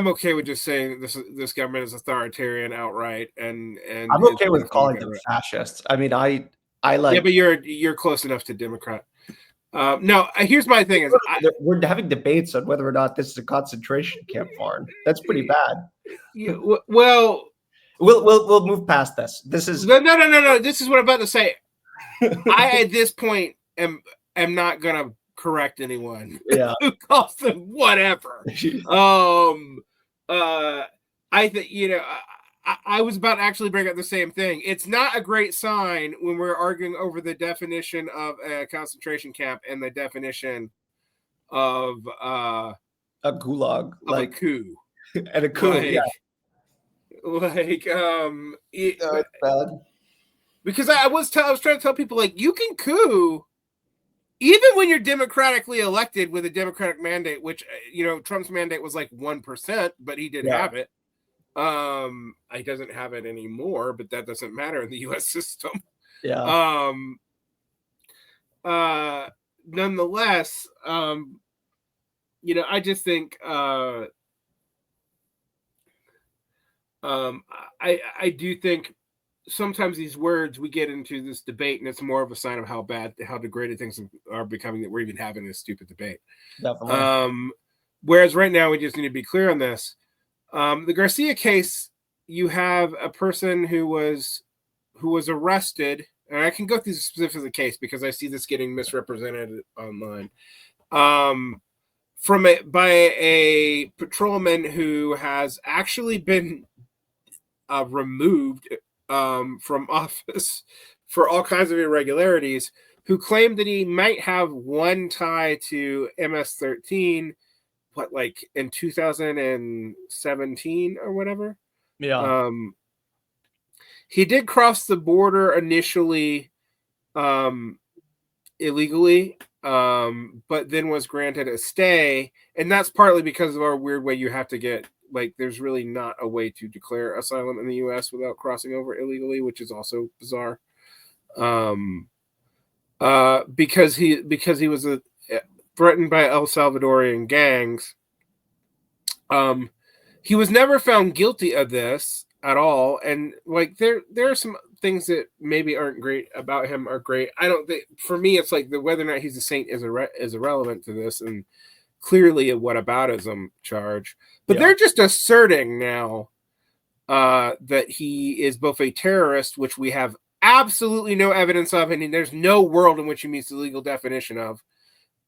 okay with just saying this government is authoritarian outright, and I'm okay with calling them fascists. I mean, I like. Yeah, but you're close enough to Democrat. No, here's my thing: we're having debates on whether or not this is a concentration camp, Varn. That's pretty bad. Well, we'll move past this. This is no. This is what I'm about to say. I at this point am not gonna correct anyone who calls them whatever. I think I was about to actually bring up the same thing. It's not a great sign when we're arguing over the definition of a concentration camp and the definition of a gulag, a coup, and a coup. It's bad. Because I was trying to tell people you can coup even when you're democratically elected with a democratic mandate, which Trump's mandate was 1%, but he did have it. He doesn't have it anymore, but that doesn't matter in the U.S. system. Yeah. Nonetheless, I just think I do think sometimes these words we get into this debate, and it's more of a sign of how degraded things are becoming that we're even having this stupid debate. Definitely. Whereas right now we just need to be clear on this. The Garcia case, you have a person who was arrested, and I can go through the specifics of the case because I see this getting misrepresented online. By a patrolman who has actually been removed from office for all kinds of irregularities, who claimed that he might have one tie to MS-13, in 2017 or whatever. Yeah. He did cross the border initially illegally, but then was granted a stay, and that's partly because of our weird way you have to get there's really not a way to declare asylum in the US without crossing over illegally, which is also bizarre. Because he was threatened by El Salvadorian gangs. He was never found guilty of this at all, and there are some things that maybe aren't great about him are great. I don't think, for me, it's whether or not he's a saint is irrelevant to this, and clearly a whataboutism charge. But they're just asserting now that he is both a terrorist, which we have absolutely no evidence of, and there's no world in which he meets the legal definition of,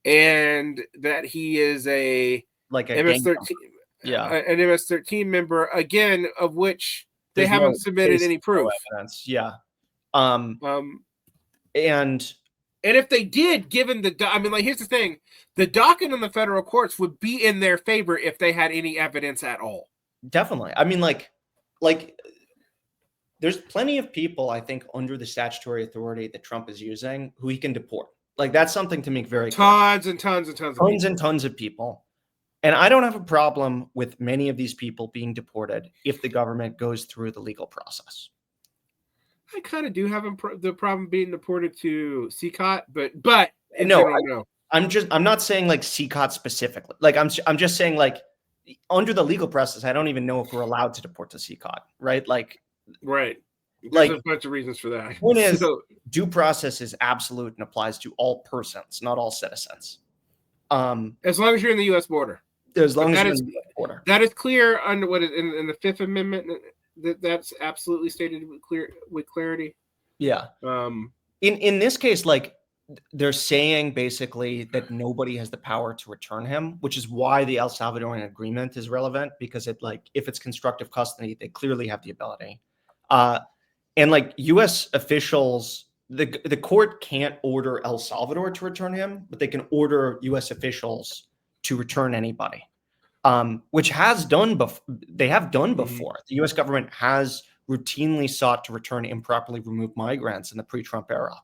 and that he is a MS-13, an MS-13 member, again, of which they haven't submitted any proof. Evidence. Yeah. And if they did, given here's the thing: the docket in the federal courts would be in their favor if they had any evidence at all. Definitely. There's plenty of people, I think, under the statutory authority that Trump is using who he can deport. That's something to make very clear. Tons of people. And I don't have a problem with many of these people being deported if the government goes through the legal process. I kind of do have the problem being deported to CCOT, but no. I'm not saying CCOT specifically. I'm just saying under the legal process, I don't even know if we're allowed to deport to CCOT, right? Right. There's a bunch of reasons for that. One is due process is absolute and applies to all persons, not all citizens. As long as you're in the U.S. border. As long as you're in the U.S. border. That is clear under what is in the Fifth Amendment. That's absolutely stated with clarity. Yeah. In this case, they're saying basically that nobody has the power to return him, which is why the El Salvadorian agreement is relevant, because if it's constructive custody, they clearly have the ability. And U.S. officials, the court can't order El Salvador to return him, but they can order U.S. officials to return anybody, which they have done before. The U.S. government has routinely sought to return improperly removed migrants in the pre-Trump era.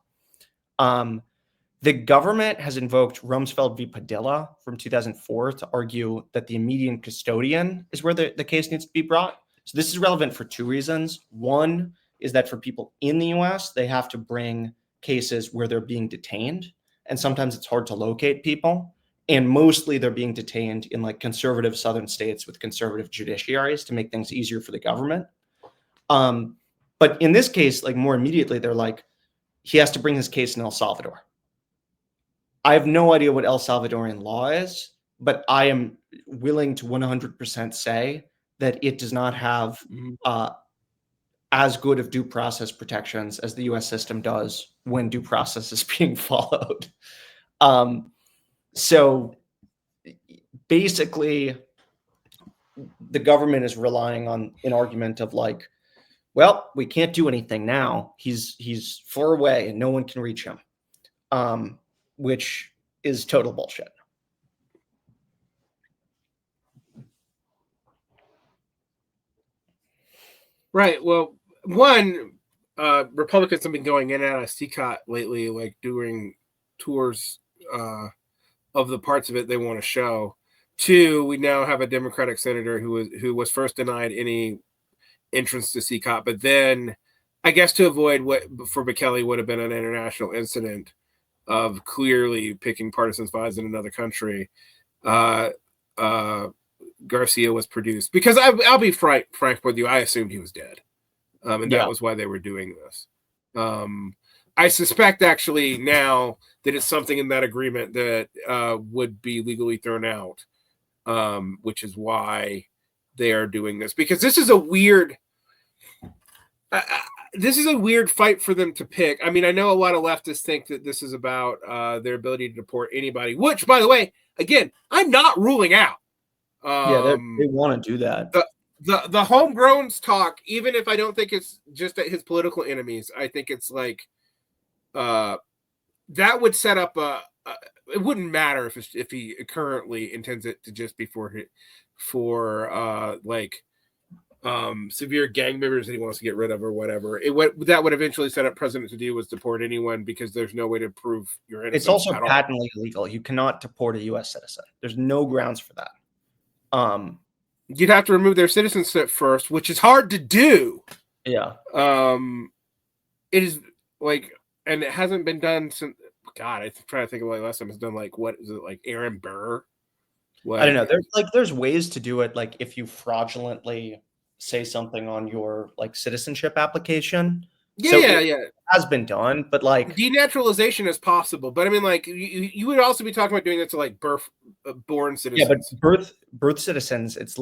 The government has invoked Rumsfeld v. Padilla from 2004 to argue that the immediate custodian is where the case needs to be brought. So this is relevant for two reasons. One is that for people in the U.S., they have to bring cases where they're being detained. And sometimes it's hard to locate people. And mostly they're being detained in conservative southern states with conservative judiciaries to make things easier for the government. But in this case, more immediately, they're he has to bring his case in El Salvador. I have no idea what El Salvadorian law is, but I am willing to 100% say that it does not have as good of due process protections as the U.S. system does when due process is being followed. So basically, the government is relying on an argument of well, we can't do anything now. He's far away and no one can reach him, which is total bullshit. Right. Well, one, Republicans have been going in and out of CCOT lately, doing tours of the parts of it they want to show. Two, we now have a Democratic senator who was first denied any entrance to CCOT, but then, I guess to avoid what for Bukele would have been an international incident of clearly picking partisan sides in another country, Garcia was produced. Because I'll be frank with you, I assumed he was dead. And that was why they were doing this. I suspect actually now that it's something in that agreement that would be legally thrown out, which is why they are doing this. Because this is a weird fight for them to pick. I mean, I know a lot of leftists think that this is about their ability to deport anybody, which, by the way, again, I'm not ruling out. They want to do that. The homegrowns talk, even if I don't think it's just at his political enemies, I think it's that would set up it wouldn't matter if he currently intends it to just be for severe gang members that he wants to get rid of or whatever. That would eventually set up precedent to do was deport anyone because there's no way to prove your innocence. It's also patently illegal. You cannot deport a U.S. citizen. There's no grounds for that. You'd have to remove their citizenship first, which is hard to do. Yeah. It is and it hasn't been done since. God, I'm trying to think of last time it's done. What is it, Aaron Burr? I don't know. There's ways to do it. If you fraudulently say something on your citizenship application. Yeah. It has been done, but denaturalization is possible. But I mean, you would also be talking about doing it to born citizens. Yeah, but birth citizens, it's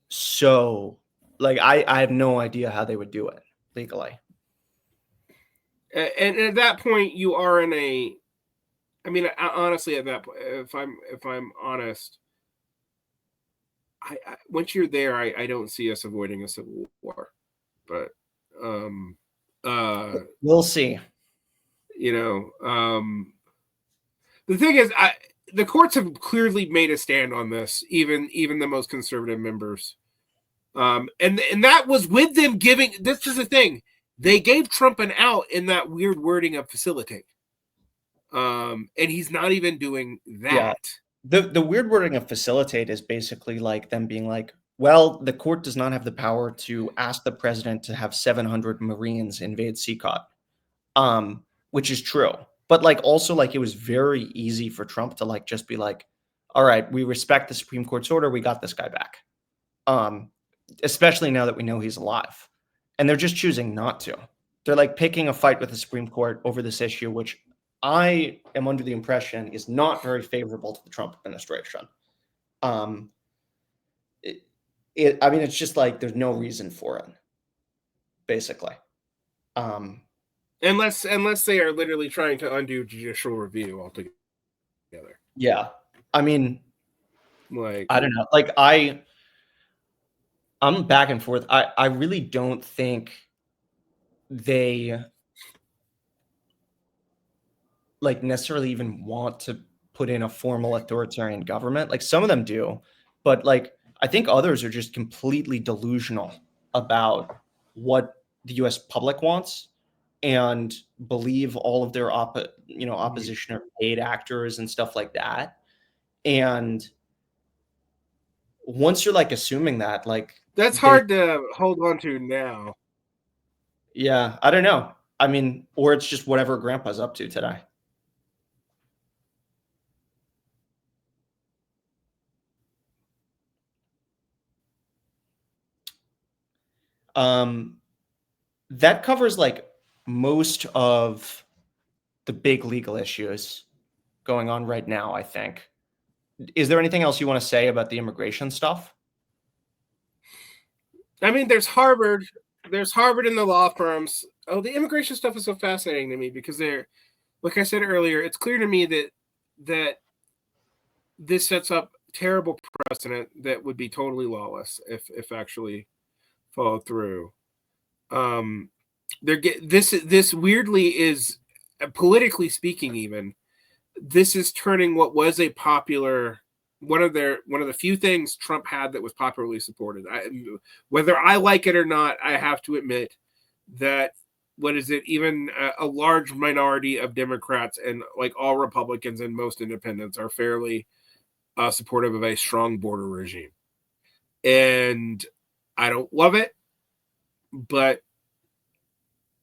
so Like I have no idea how they would do it legally. And at that point, you are in a. I mean, honestly, at that point, if I'm honest, I once you're there, I don't see us avoiding a civil war, but we'll see. You know, the thing is, the courts have clearly made a stand on this, even the most conservative members, and that was with them giving. This is the thing. They gave Trump an out in that weird wording of facilitate. And he's not even doing that. Yeah. The weird wording of facilitate is basically like them being like, well, the court does not have the power to ask the president to have 700 Marines invade CCOT, which is true. But like also like it was very easy for Trump to like just be like, all right, we respect the Supreme Court's order. We got this guy back. Especially now that we know he's alive. And they're just choosing not to. They're like picking a fight with the Supreme Court over this issue, which I am under the impression is not very favorable to the Trump administration. I mean, it's just like there's no reason for it, basically. Unless they are literally trying to undo judicial review altogether. Yeah, I mean, like I don't know. Like I'm back and forth. I really don't think they like necessarily even want to put in a formal authoritarian government. Like some of them do, but like I think others are just completely delusional about what the US public wants and believe all of their opposition are paid actors and stuff like that. And once you're like assuming that, like that's hard to hold on to now. Yeah, I don't know. I mean, or it's just whatever grandpa's up to today. That covers like most of the big legal issues going on right now, I think. Is there anything else you want to say about the immigration stuff? I mean, there's Harvard in the law firms. Oh, the immigration stuff is so fascinating to me because they're, like I said earlier, it's clear to me that this sets up terrible precedent that would be totally lawless if actually followed through. This weirdly is, politically speaking, even this is turning what was a popular one of the few things Trump had that was popularly supported. Whether I like it or not, I have to admit that even a large minority of Democrats and like all Republicans and most independents are fairly supportive of a strong border regime. And I don't love it, but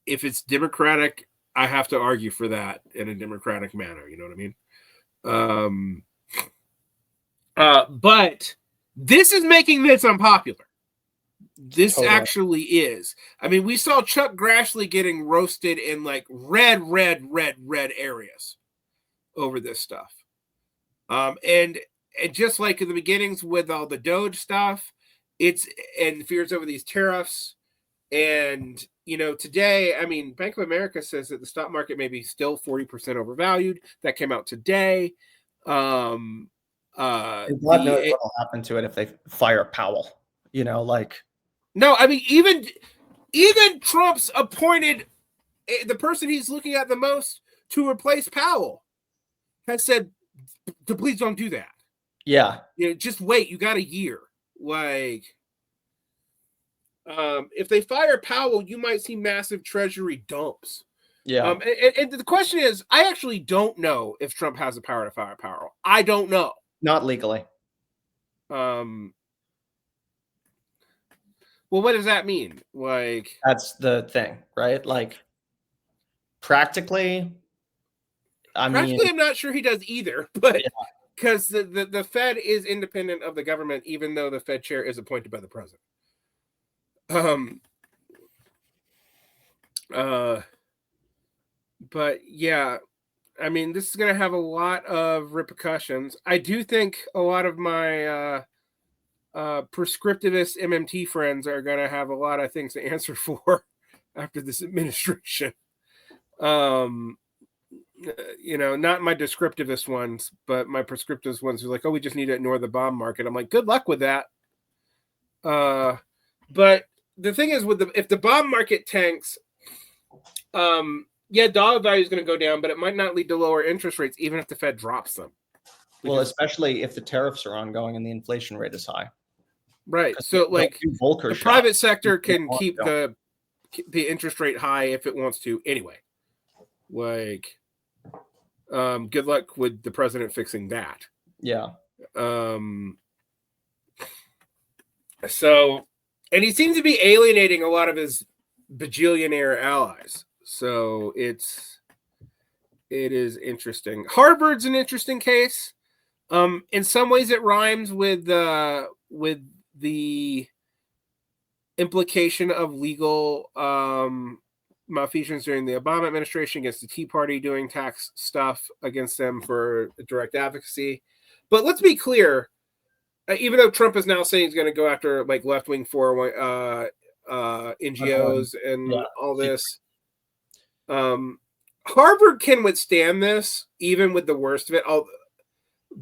if it's Democratic, I have to argue for that in a democratic manner. You know what I mean? But this is making this unpopular. This totally actually is. I mean, we saw Chuck Grassley getting roasted in like red areas over this stuff. And just like in the beginnings with all the Doge stuff, and fears over these tariffs. And, today, I mean, Bank of America says that the stock market may be still 40% overvalued. That came out today. God knows what will happen to it if they fire Powell. No, I mean, even Trump's appointed the person he's looking at the most to replace Powell has said, please don't do that. Yeah. Just wait. You got a year. Like, if they fire Powell, you might see massive treasury dumps. Yeah. And the question is, I actually don't know if Trump has the power to fire Powell. I don't know. Not legally. Well, what does that mean? Like, that's the thing, right? Like, practically, I'm not sure he does either, but because the Fed is independent of the government, even though the Fed chair is appointed by the president. But yeah, I mean, this is going to have a lot of repercussions. I do think a lot of my prescriptivist MMT friends are going to have a lot of things to answer for after this administration. Not my descriptivist ones, but my prescriptivist ones who are like, oh, we just need to ignore the bond market. I'm like, good luck with that. But the thing is, if the bond market tanks, dollar value is going to go down, but it might not lead to lower interest rates, even if the Fed drops them. Well, especially if the tariffs are ongoing and the inflation rate is high. Right. So, the private sector can keep the interest rate high if it wants to anyway. Good luck with the president fixing that. Yeah. So, and he seems to be alienating a lot of his bajillionaire allies. So it is interesting. Harvard's an interesting case. In some ways, it rhymes with the implication of legal malfeasance during the Obama administration against the Tea Party doing tax stuff against them for direct advocacy. But let's be clear, even though Trump is now saying he's going to go after left-wing NGOs and all this, Harvard can withstand this even with the worst of it.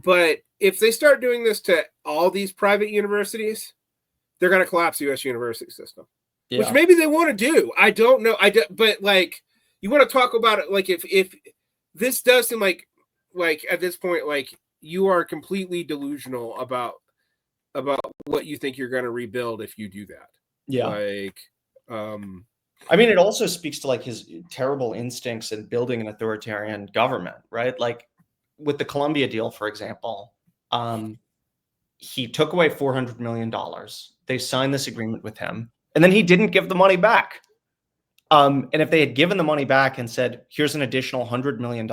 But if they start doing this to all these private universities, they're going to collapse the U.S. university system, which maybe they want to do. I don't know. But you want to talk about it. If this does seem like at this point, you are completely delusional about what you think you're going to rebuild if you do that. Yeah. It also speaks to his terrible instincts in building an authoritarian government, right? With the Colombia deal, for example, he took away $400 million. They signed this agreement with him, and then he didn't give the money back. And if they had given the money back and said, here's an additional $100 million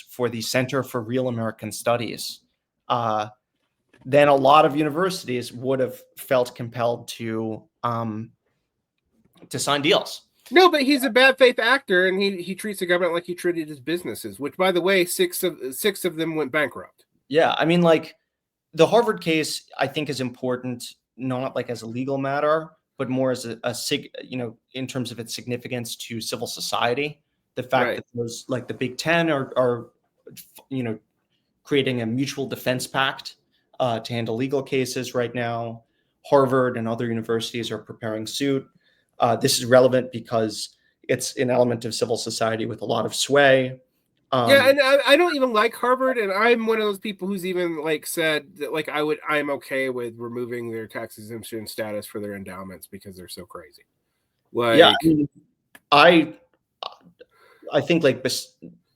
for the Center for Real American Studies, then a lot of universities would have felt compelled to sign deals. No, but he's a bad faith actor, and he treats the government like he treated his businesses, which, by the way, six of them went bankrupt. Yeah, the Harvard case, I think, is important, not as a legal matter, but more as in terms of its significance to civil society. The fact that those the Big Ten are creating a mutual defense pact to handle legal cases right now. Harvard and other universities are preparing suit. This is relevant because it's an element of civil society with a lot of sway. And I don't even like Harvard, and I'm one of those people who's even said that I'm okay with removing their tax exemption status for their endowments because they're so crazy. I think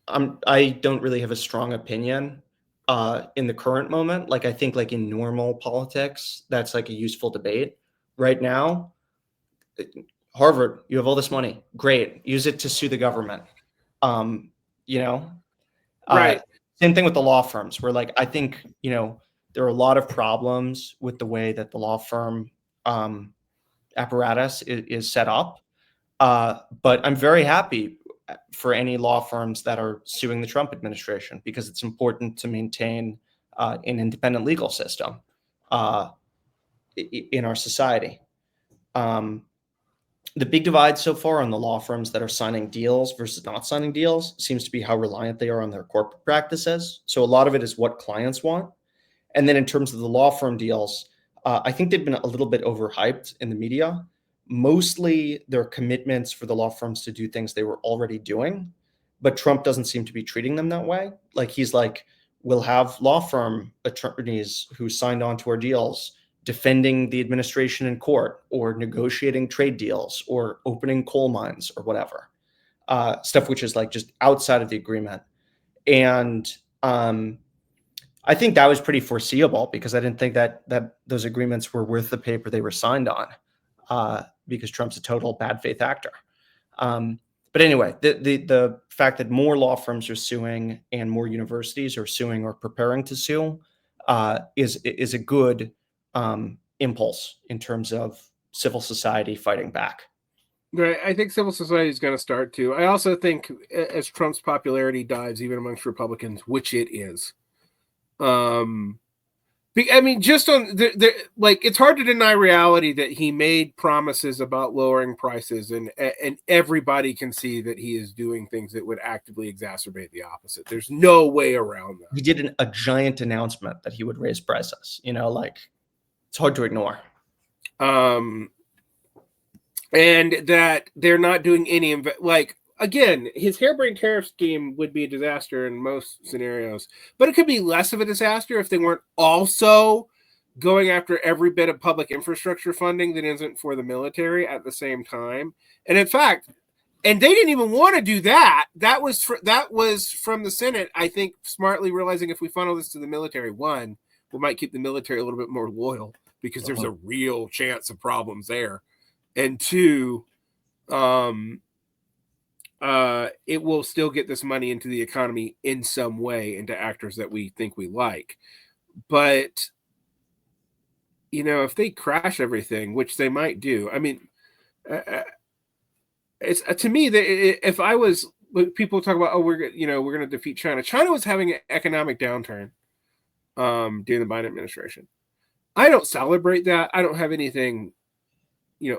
I don't really have a strong opinion in the current moment. I think in normal politics, that's a useful debate. Right now, Harvard, you have all this money. Great. Use it to sue the government. Right. Same thing with the law firms where I think, there are a lot of problems with the way that the law firm apparatus is set up. But I'm very happy for any law firms that are suing the Trump administration because it's important to maintain an independent legal system in our society. The big divide so far on the law firms that are signing deals versus not signing deals seems to be how reliant they are on their corporate practices. So a lot of it is what clients want. And then in terms of the law firm deals, I think they've been a little bit overhyped in the media. Mostly their commitments for the law firms to do things they were already doing, but Trump doesn't seem to be treating them that way. He's we'll have law firm attorneys who signed on to our deals defending the administration in court or negotiating trade deals or opening coal mines or whatever, stuff which is just outside of the agreement. And I think that was pretty foreseeable because I didn't think that those agreements were worth the paper they were signed on because Trump's a total bad faith actor. But anyway, the fact that more law firms are suing and more universities are suing or preparing to sue is a good impulse in terms of civil society fighting back. Right. I think civil society is going to start to. I also think as Trump's popularity dives, even amongst Republicans, which it is, because I mean, just on like, it's hard to deny reality that he made promises about lowering prices, and everybody can see that he is doing things that would actively exacerbate the opposite. There's no way around that. He did a giant announcement that he would raise prices. Like, it's hard to ignore. And that they're not doing any like. Again, his harebrained tariff scheme would be a disaster in most scenarios, but it could be less of a disaster if they weren't also going after every bit of public infrastructure funding that isn't for the military at the same time. And in fact, and they didn't even want to do that. That was from the Senate, I think, smartly realizing if we funnel this to the military, one, we might keep the military a little bit more loyal because there's a real chance of problems there. And two, it will still get this money into the economy in some way, into actors that we think we like. But, if they crash everything, which they might do, I mean, it's to me that if I was, people talk about, we're going to defeat China. China was having an economic downturn during the Biden administration. I don't celebrate that. I don't have anything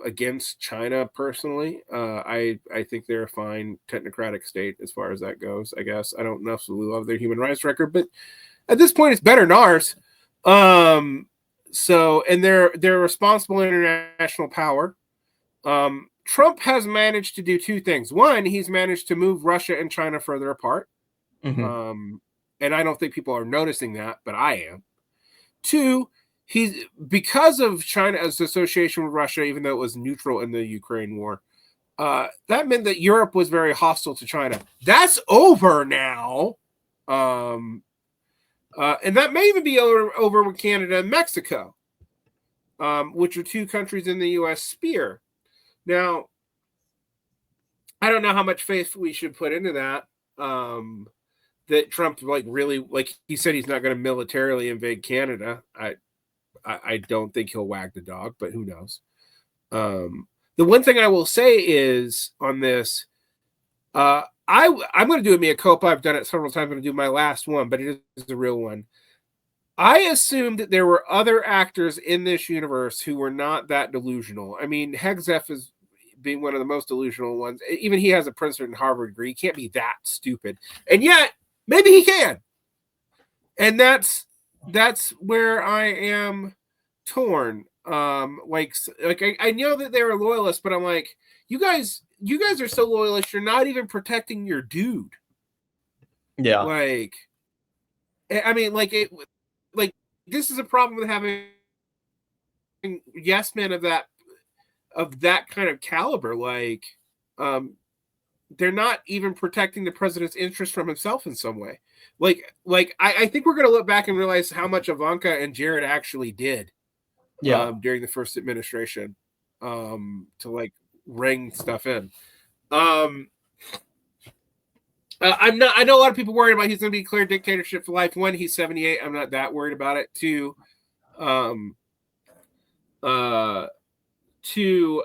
against China personally. I think they're a fine technocratic state as far as that goes, I guess. I don't absolutely love their human rights record, but at this point it's better than ours. So, and they're responsible international power. Trump has managed to do two things. One, he's managed to move Russia and China further apart. Mm-hmm. And I don't think people are noticing that, but I am. Two, he's, because of China's association with Russia, even though it was neutral in the Ukraine war, that meant that Europe was very hostile to China. That's over now. And that may even be over with Canada and Mexico, which are two countries in the U.S. sphere. Now, I don't know how much faith we should put into that. That Trump, really, he said he's not going to militarily invade Canada. I don't think he'll wag the dog, but who knows? The one thing I will say is on this, I'm going to do a mea culpa. I've done it several times. I'm going to do my last one, but it is the real one. I assumed that there were other actors in this universe who were not that delusional. I mean, Hegseth is being one of the most delusional ones. Even he has a Princeton and Harvard degree. He can't be that stupid. And yet, maybe he can. And that's where I am torn. I know that they're loyalists, but I'm like, you guys are so loyalist, you're not even protecting your dude. Yeah. I mean, this is a problem with having yes men of that kind of caliber. They're not even protecting the president's interest from himself in some way. I think we're going to look back and realize how much Ivanka and Jared actually did during the first administration to ring stuff in. I know a lot of people worried about he's going to be declared dictatorship for life. One, he's 78. I'm not that worried about it. Two,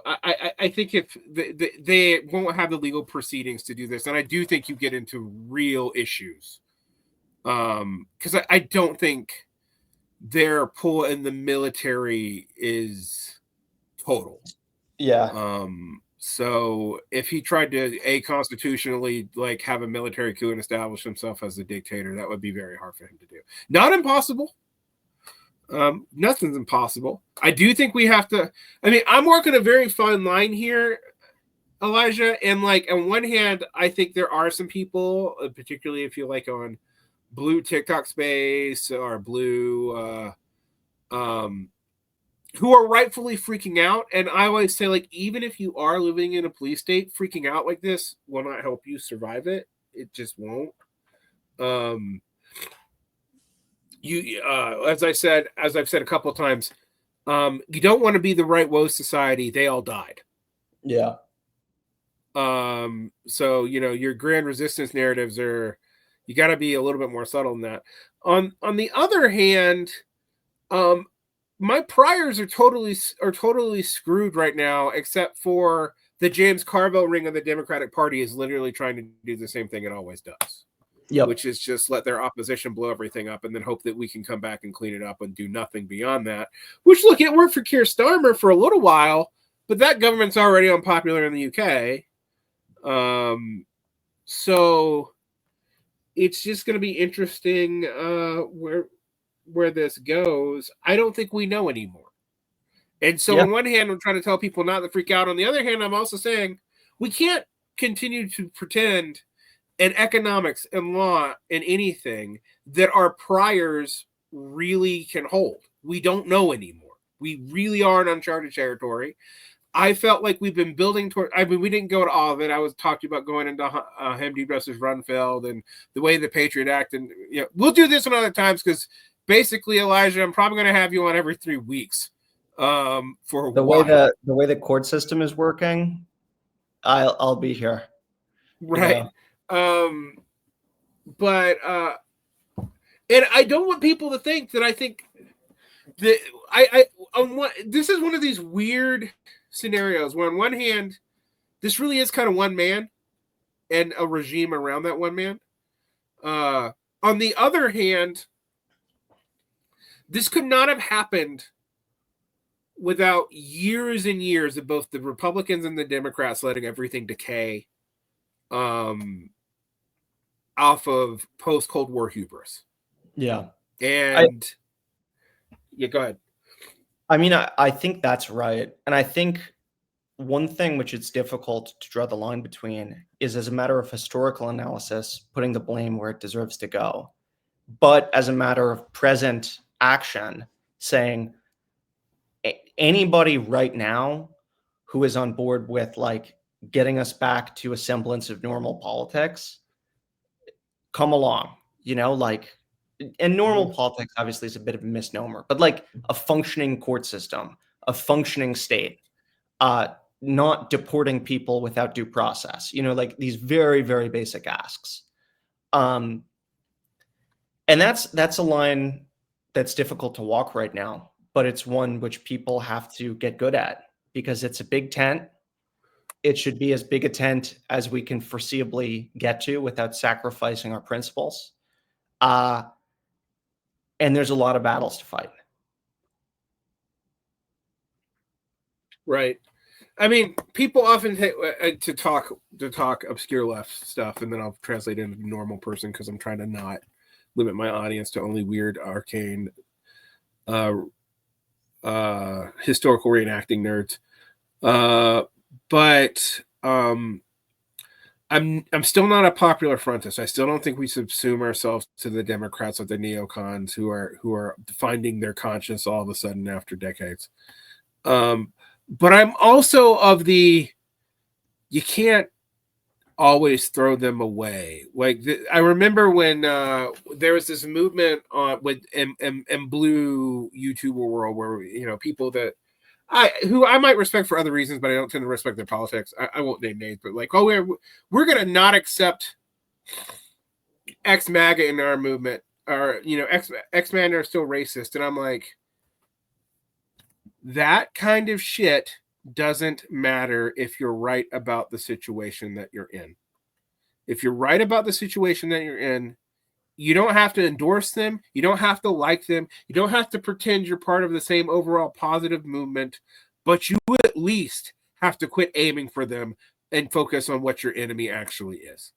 I think if they won't have the legal proceedings to do this, and I do think you get into real issues, because I don't think their pull in the military is total. Yeah. So if he tried to constitutionally have a military coup and establish himself as a dictator, that would be very hard for him to do. Not impossible. Nothing's impossible. I do think we have to. I mean, I'm working a very fine line here, Elijah. And on one hand, I think there are some people, particularly if you on Blue TikTok space or Blue, who are rightfully freaking out. And I always say, even if you are living in a police state, freaking out like this will not help you survive it. It just won't. As I've said a couple of times, you don't want to be the right woe society. They all died. Yeah. So your grand resistance narratives you got to be a little bit more subtle than that. On the other hand, my priors are totally screwed right now, except for the James Carville ring of the Democratic Party is literally trying to do the same thing it always does. which is just let their opposition blow everything up and then hope that we can come back and clean it up and do nothing beyond that. Which, look, it worked for Keir Starmer for a little while, but that government's already unpopular in the UK. So it's just going to be interesting where this goes. I don't think we know anymore. And so on one hand, I'm trying to tell people not to freak out. On the other hand, I'm also saying we can't continue to pretend in economics and law and anything that our priors really can hold. We don't know anymore. We really are in uncharted territory. I felt like we've been building toward, I mean, we didn't go to all of it. I was talking about going into Hamdi versus Runfeld and the way the Patriot Act, and we'll do this on other times because basically, Elijah, I'm probably going to have you on every 3 weeks. For the way the court system is working, I'll be here. Right. But and I don't want people to think that I think that this is one of these weird scenarios where on one hand, this really is kind of one man and a regime around that one man. On the other hand, this could not have happened without years and years of both the Republicans and the Democrats letting everything decay off of post-Cold War hubris. Yeah. And go ahead. I mean, I think that's right. And I think one thing which it's difficult to draw the line between is, as a matter of historical analysis, putting the blame where it deserves to go. But as a matter of present action, saying anybody right now who is on board with like getting us back to a semblance of normal politics, come along, and normal politics obviously is a bit of a misnomer, but like a functioning court system, a functioning state, not deporting people without due process, like these very, very basic asks. And that's a line that's difficult to walk right now, but it's one which people have to get good at because it's a big tent. It should be as big a tent as we can foreseeably get to without sacrificing our principles. And there's a lot of battles to fight. Right. I mean, people often to talk obscure left stuff, and then I'll translate it into normal person because I'm trying to not limit my audience to only weird, arcane, historical reenacting nerds. But I'm still not a popular frontist. I still don't think we subsume ourselves to the Democrats or the neocons who are finding their conscience all of a sudden after decades. But I'm also of the, you can't always throw them away. Like I remember when there was this movement with blue YouTuber world where people that who I might respect for other reasons, but I don't tend to respect their politics. I won't name names, but like, we're gonna not accept ex-MAGA in our movement, or X-Men are still racist, and I'm like, that kind of shit doesn't matter if you're right about the situation that you're in. If you're right about the situation that you're in, you don't have to endorse them. You don't have to like them. You don't have to pretend you're part of the same overall positive movement, but you at least have to quit aiming for them and focus on what your enemy actually is.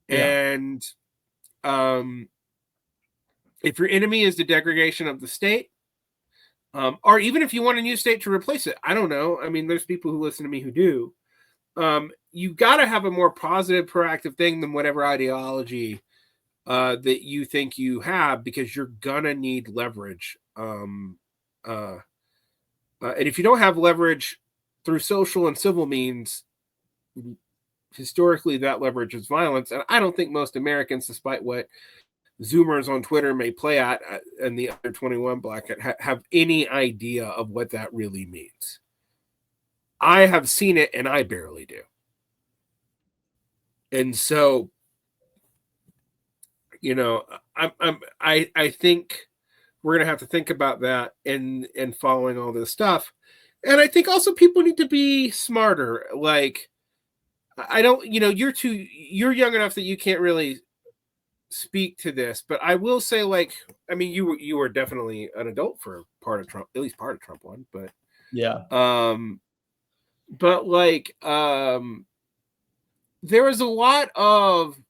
Yeah. And if your enemy is the degradation of the state, or even if you want a new state to replace it, I don't know. I mean, there's people who listen to me who do. You got to have a more positive, proactive thing than whatever ideology that you think you have, because you're gonna need leverage. And if you don't have leverage through social and civil means, historically that leverage is violence. And I don't think most Americans, despite what Zoomers on Twitter may play at and the other 21 bracket, have any idea of what that really means. I have seen it, and I barely do. And so, I think we're gonna have to think about that and following all this stuff. And I think also people need to be smarter. Like, I don't, you're young enough that you can't really speak to this, but I will say, like, I mean, you were definitely an adult for part of Trump, at least part of Trump one, but yeah, but like, there is a lot of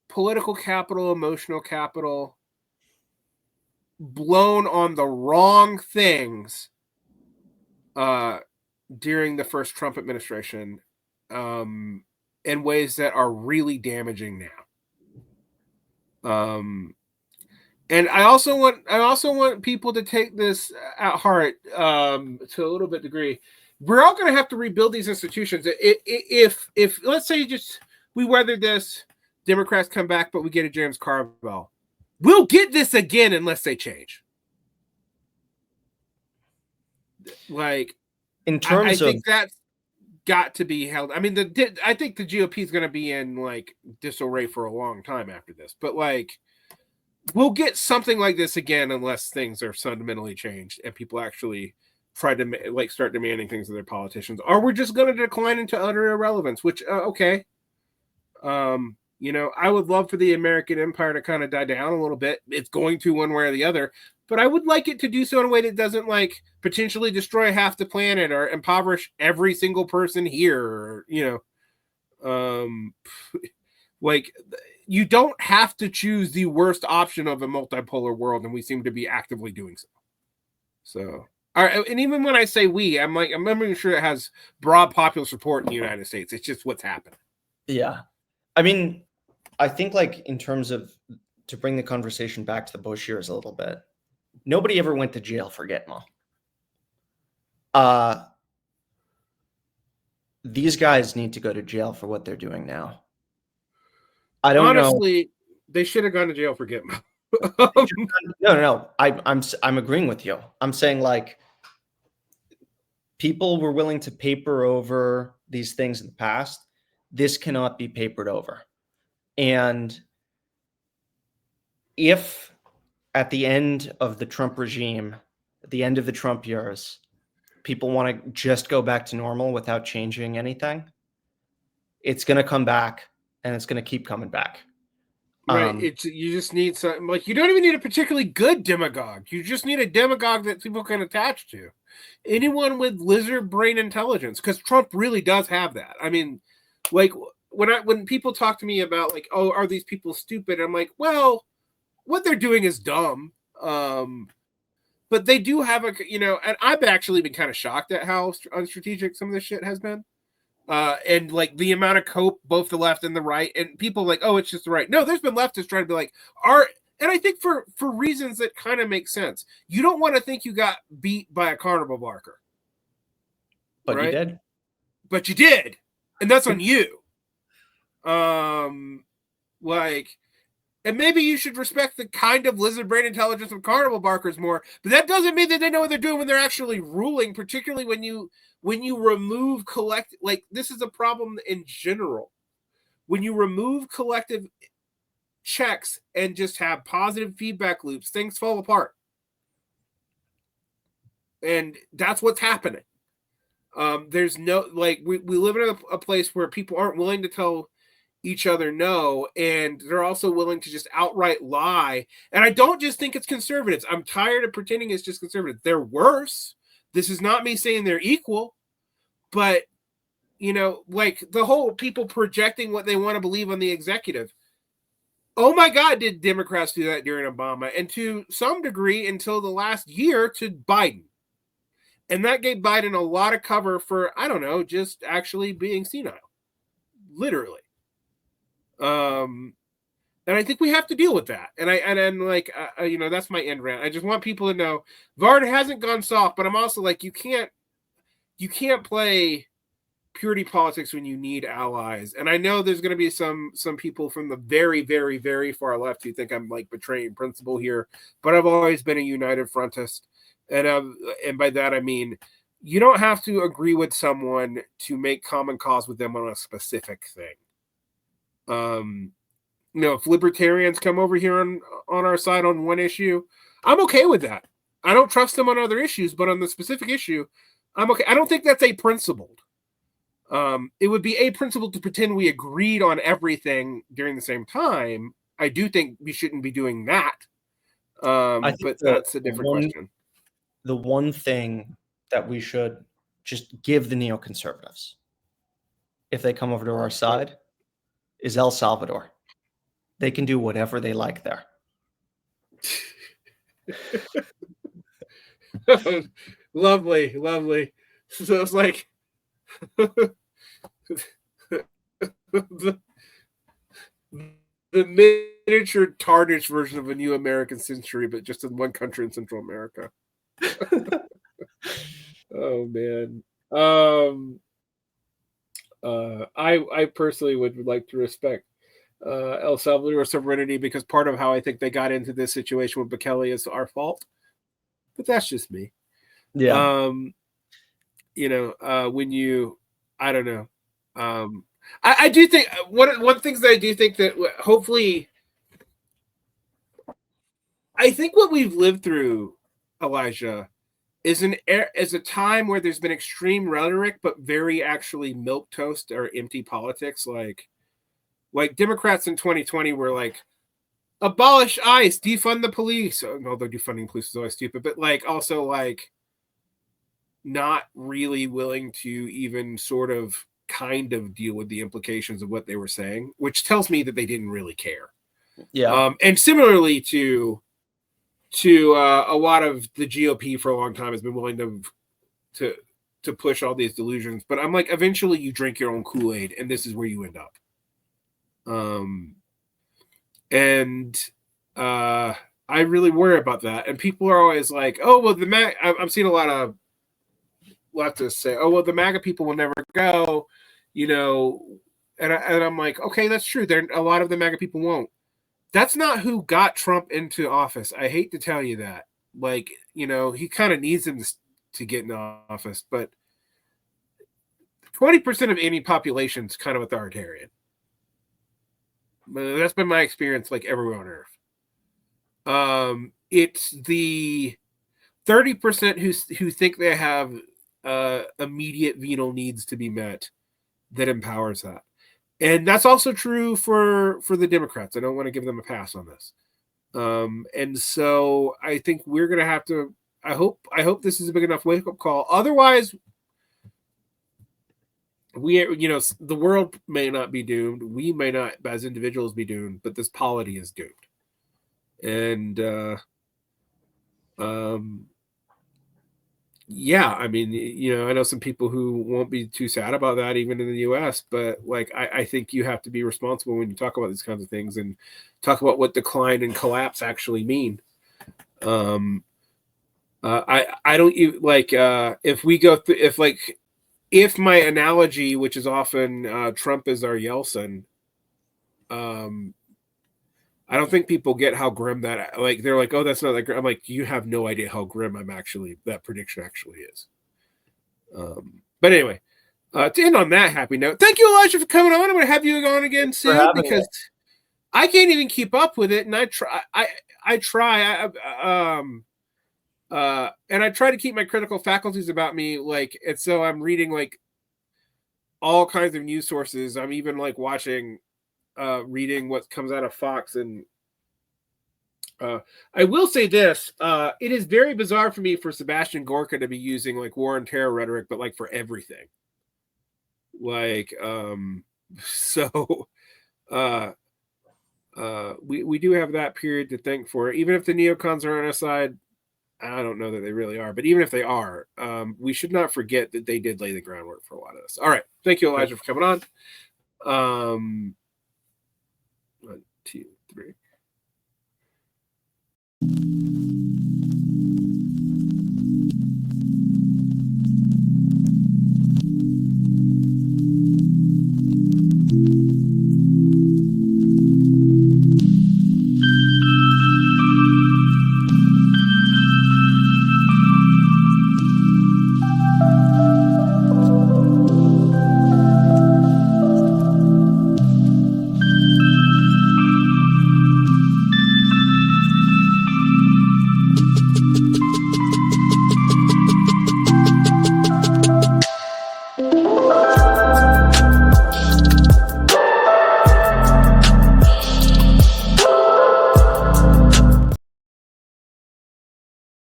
political capital, emotional capital blown on the wrong things during the first Trump administration, in ways that are really damaging now. And I also want people to take this at heart, to a little bit degree. We're all going to have to rebuild these institutions. If let's say just we weather this, Democrats come back, but we get a James Carville, we'll get this again unless they change. Like, in terms I think that's got to be held. I mean, I think the GOP is going to be in like disarray for a long time after this, but like, we'll get something like this again unless things are fundamentally changed and people actually try to like start demanding things of their politicians, or we're just going to decline into utter irrelevance. Which okay, you know, I would love for the American empire to kind of die down a little bit. It's going to one way or the other, but I would like it to do so in a way that doesn't like potentially destroy half the planet or impoverish every single person here. Or, you know, like, you don't have to choose the worst option of a multipolar world, and we seem to be actively doing so. So, all right, and even when I say we, I'm making sure it has broad popular support in the United States. It's just what's happening. Yeah. I mean, I think like in terms of, to bring the conversation back to the Bush years a little bit, nobody ever went to jail for Gitmo. These guys need to go to jail for what they're doing now. I don't Honestly, they should have gone to jail for Gitmo. No. I'm agreeing with you. I'm saying like people were willing to paper over these things in the past. This cannot be papered over. And if at the end of the Trump regime, at the end of the Trump years, people want to just go back to normal without changing anything, it's going to come back and it's going to keep coming back. Right. You just need something like, you don't even need a particularly good demagogue. You just need a demagogue that people can attach to. Anyone with lizard brain intelligence, because Trump really does have that. I mean, like when people talk to me about like, oh, are these people stupid? I'm like, well, what they're doing is dumb. But they do have a, you know, and I've actually been kind of shocked at how unstrategic some of this shit has been. And like the amount of cope, both the left and the right, and people like, oh, it's just the right. No, there's been leftists trying to be like, and I think for reasons that kind of make sense. You don't want to think you got beat by a carnival barker. But right? You did. But you did. And that's on you. Like, and maybe you should respect the kind of lizard brain intelligence of carnival barkers more, but that doesn't mean that they know what they're doing when they're actually ruling, particularly when you remove like, this is a problem in general. When you remove collective checks and just have positive feedback loops, things fall apart. And that's what's happening. There's no, like, we live in a place where people aren't willing to tell each other no, and they're also willing to just outright lie. And I don't just think it's conservatives. I'm tired of pretending it's just conservatives. They're worse. This is not me saying they're equal, but, you know, like the whole people projecting what they want to believe on the executive. Oh my God, did Democrats do that during Obama? And to some degree until the last year to Biden. And that gave Biden a lot of cover for, I don't know, just actually being senile. Literally. And I think we have to deal with that. And like, you know, that's my end rant. I just want people to know Varn hasn't gone soft, but I'm also like, you can't play purity politics when you need allies. And I know there's going to be some people from the very, very, very far left who think I'm like betraying principle here, but I've always been a united frontist. And by that, I mean, you don't have to agree with someone to make common cause with them on a specific thing. You know, if libertarians come over here on our side on one issue, I'm okay with that. I don't trust them on other issues, but on the specific issue, I'm okay. I don't think that's a-principled. It would be a-principled to pretend we agreed on everything during the same time, I do think we shouldn't be doing that. But that's a different question. The one thing that we should just give the neoconservatives, if they come over to our side, is El Salvador. They can do whatever they like there. Lovely, lovely. So it's like the miniature TARDIS version of a new American century, but just in one country in Central America. Oh man. I personally would like to respect El Salvador's sovereignty, because part of how I think they got into this situation with Bukele is our fault. But that's just me. Yeah. When you, I don't know. I do think one things that I do think that hopefully, I think what we've lived through, Elijah, is a time where there's been extreme rhetoric, but very actually milquetoast or empty politics. Like Democrats in 2020 were like, abolish ICE, defund the police. Although defunding police is always stupid, but also not really willing to even sort of kind of deal with the implications of what they were saying, which tells me that they didn't really care. Yeah. And similarly to a lot of the GOP for a long time has been willing to push all these delusions. But I'm like, eventually you drink your own Kool-Aid, and this is where you end up. I really worry about that. And people are always like, oh, well, I'm seeing a lot of leftists say, oh, well, the MAGA people will never go, and I'm like, okay, that's true. A lot of the MAGA people won't. That's not who got Trump into office. I hate to tell you that. He kind of needs him to get in office, but 20% of any population is kind of authoritarian. That's been my experience, everywhere on Earth. It's the 30% who think they have immediate venal needs to be met that empowers that. And that's also true for the Democrats. I don't want to give them a pass on this. And so I think we're going to have to, I hope this is a big enough wake-up call. Otherwise, the world may not be doomed. We may not, as individuals, be doomed, but this polity is doomed. And yeah, I mean, I know some people who won't be too sad about that, even in the U.S., but I think you have to be responsible when you talk about these kinds of things and talk about what decline and collapse actually mean. I don't if we go through, if my analogy, which is often Trump is our Yeltsin, I don't think people get how grim that, they're like, oh, that's not that grim. I'm like, you have no idea how grim that prediction actually is. But anyway, to end on that happy note, thank you, Elijah, for coming on. I'm going to have you on again soon, because I can't even keep up with it. And I try, and I try to keep my critical faculties about me. And so I'm reading all kinds of news sources. I'm even watching, reading what comes out of Fox. And I will say this, it is very bizarre for me for Sebastian Gorka to be using war and terror rhetoric, but for everything. So we do have that period to thank for. Even if the neocons are on our side, I don't know that they really are, but even if they are, we should not forget that they did lay the groundwork for a lot of this. All right. Thank you, Elijah, for coming on. 1, 2, 3.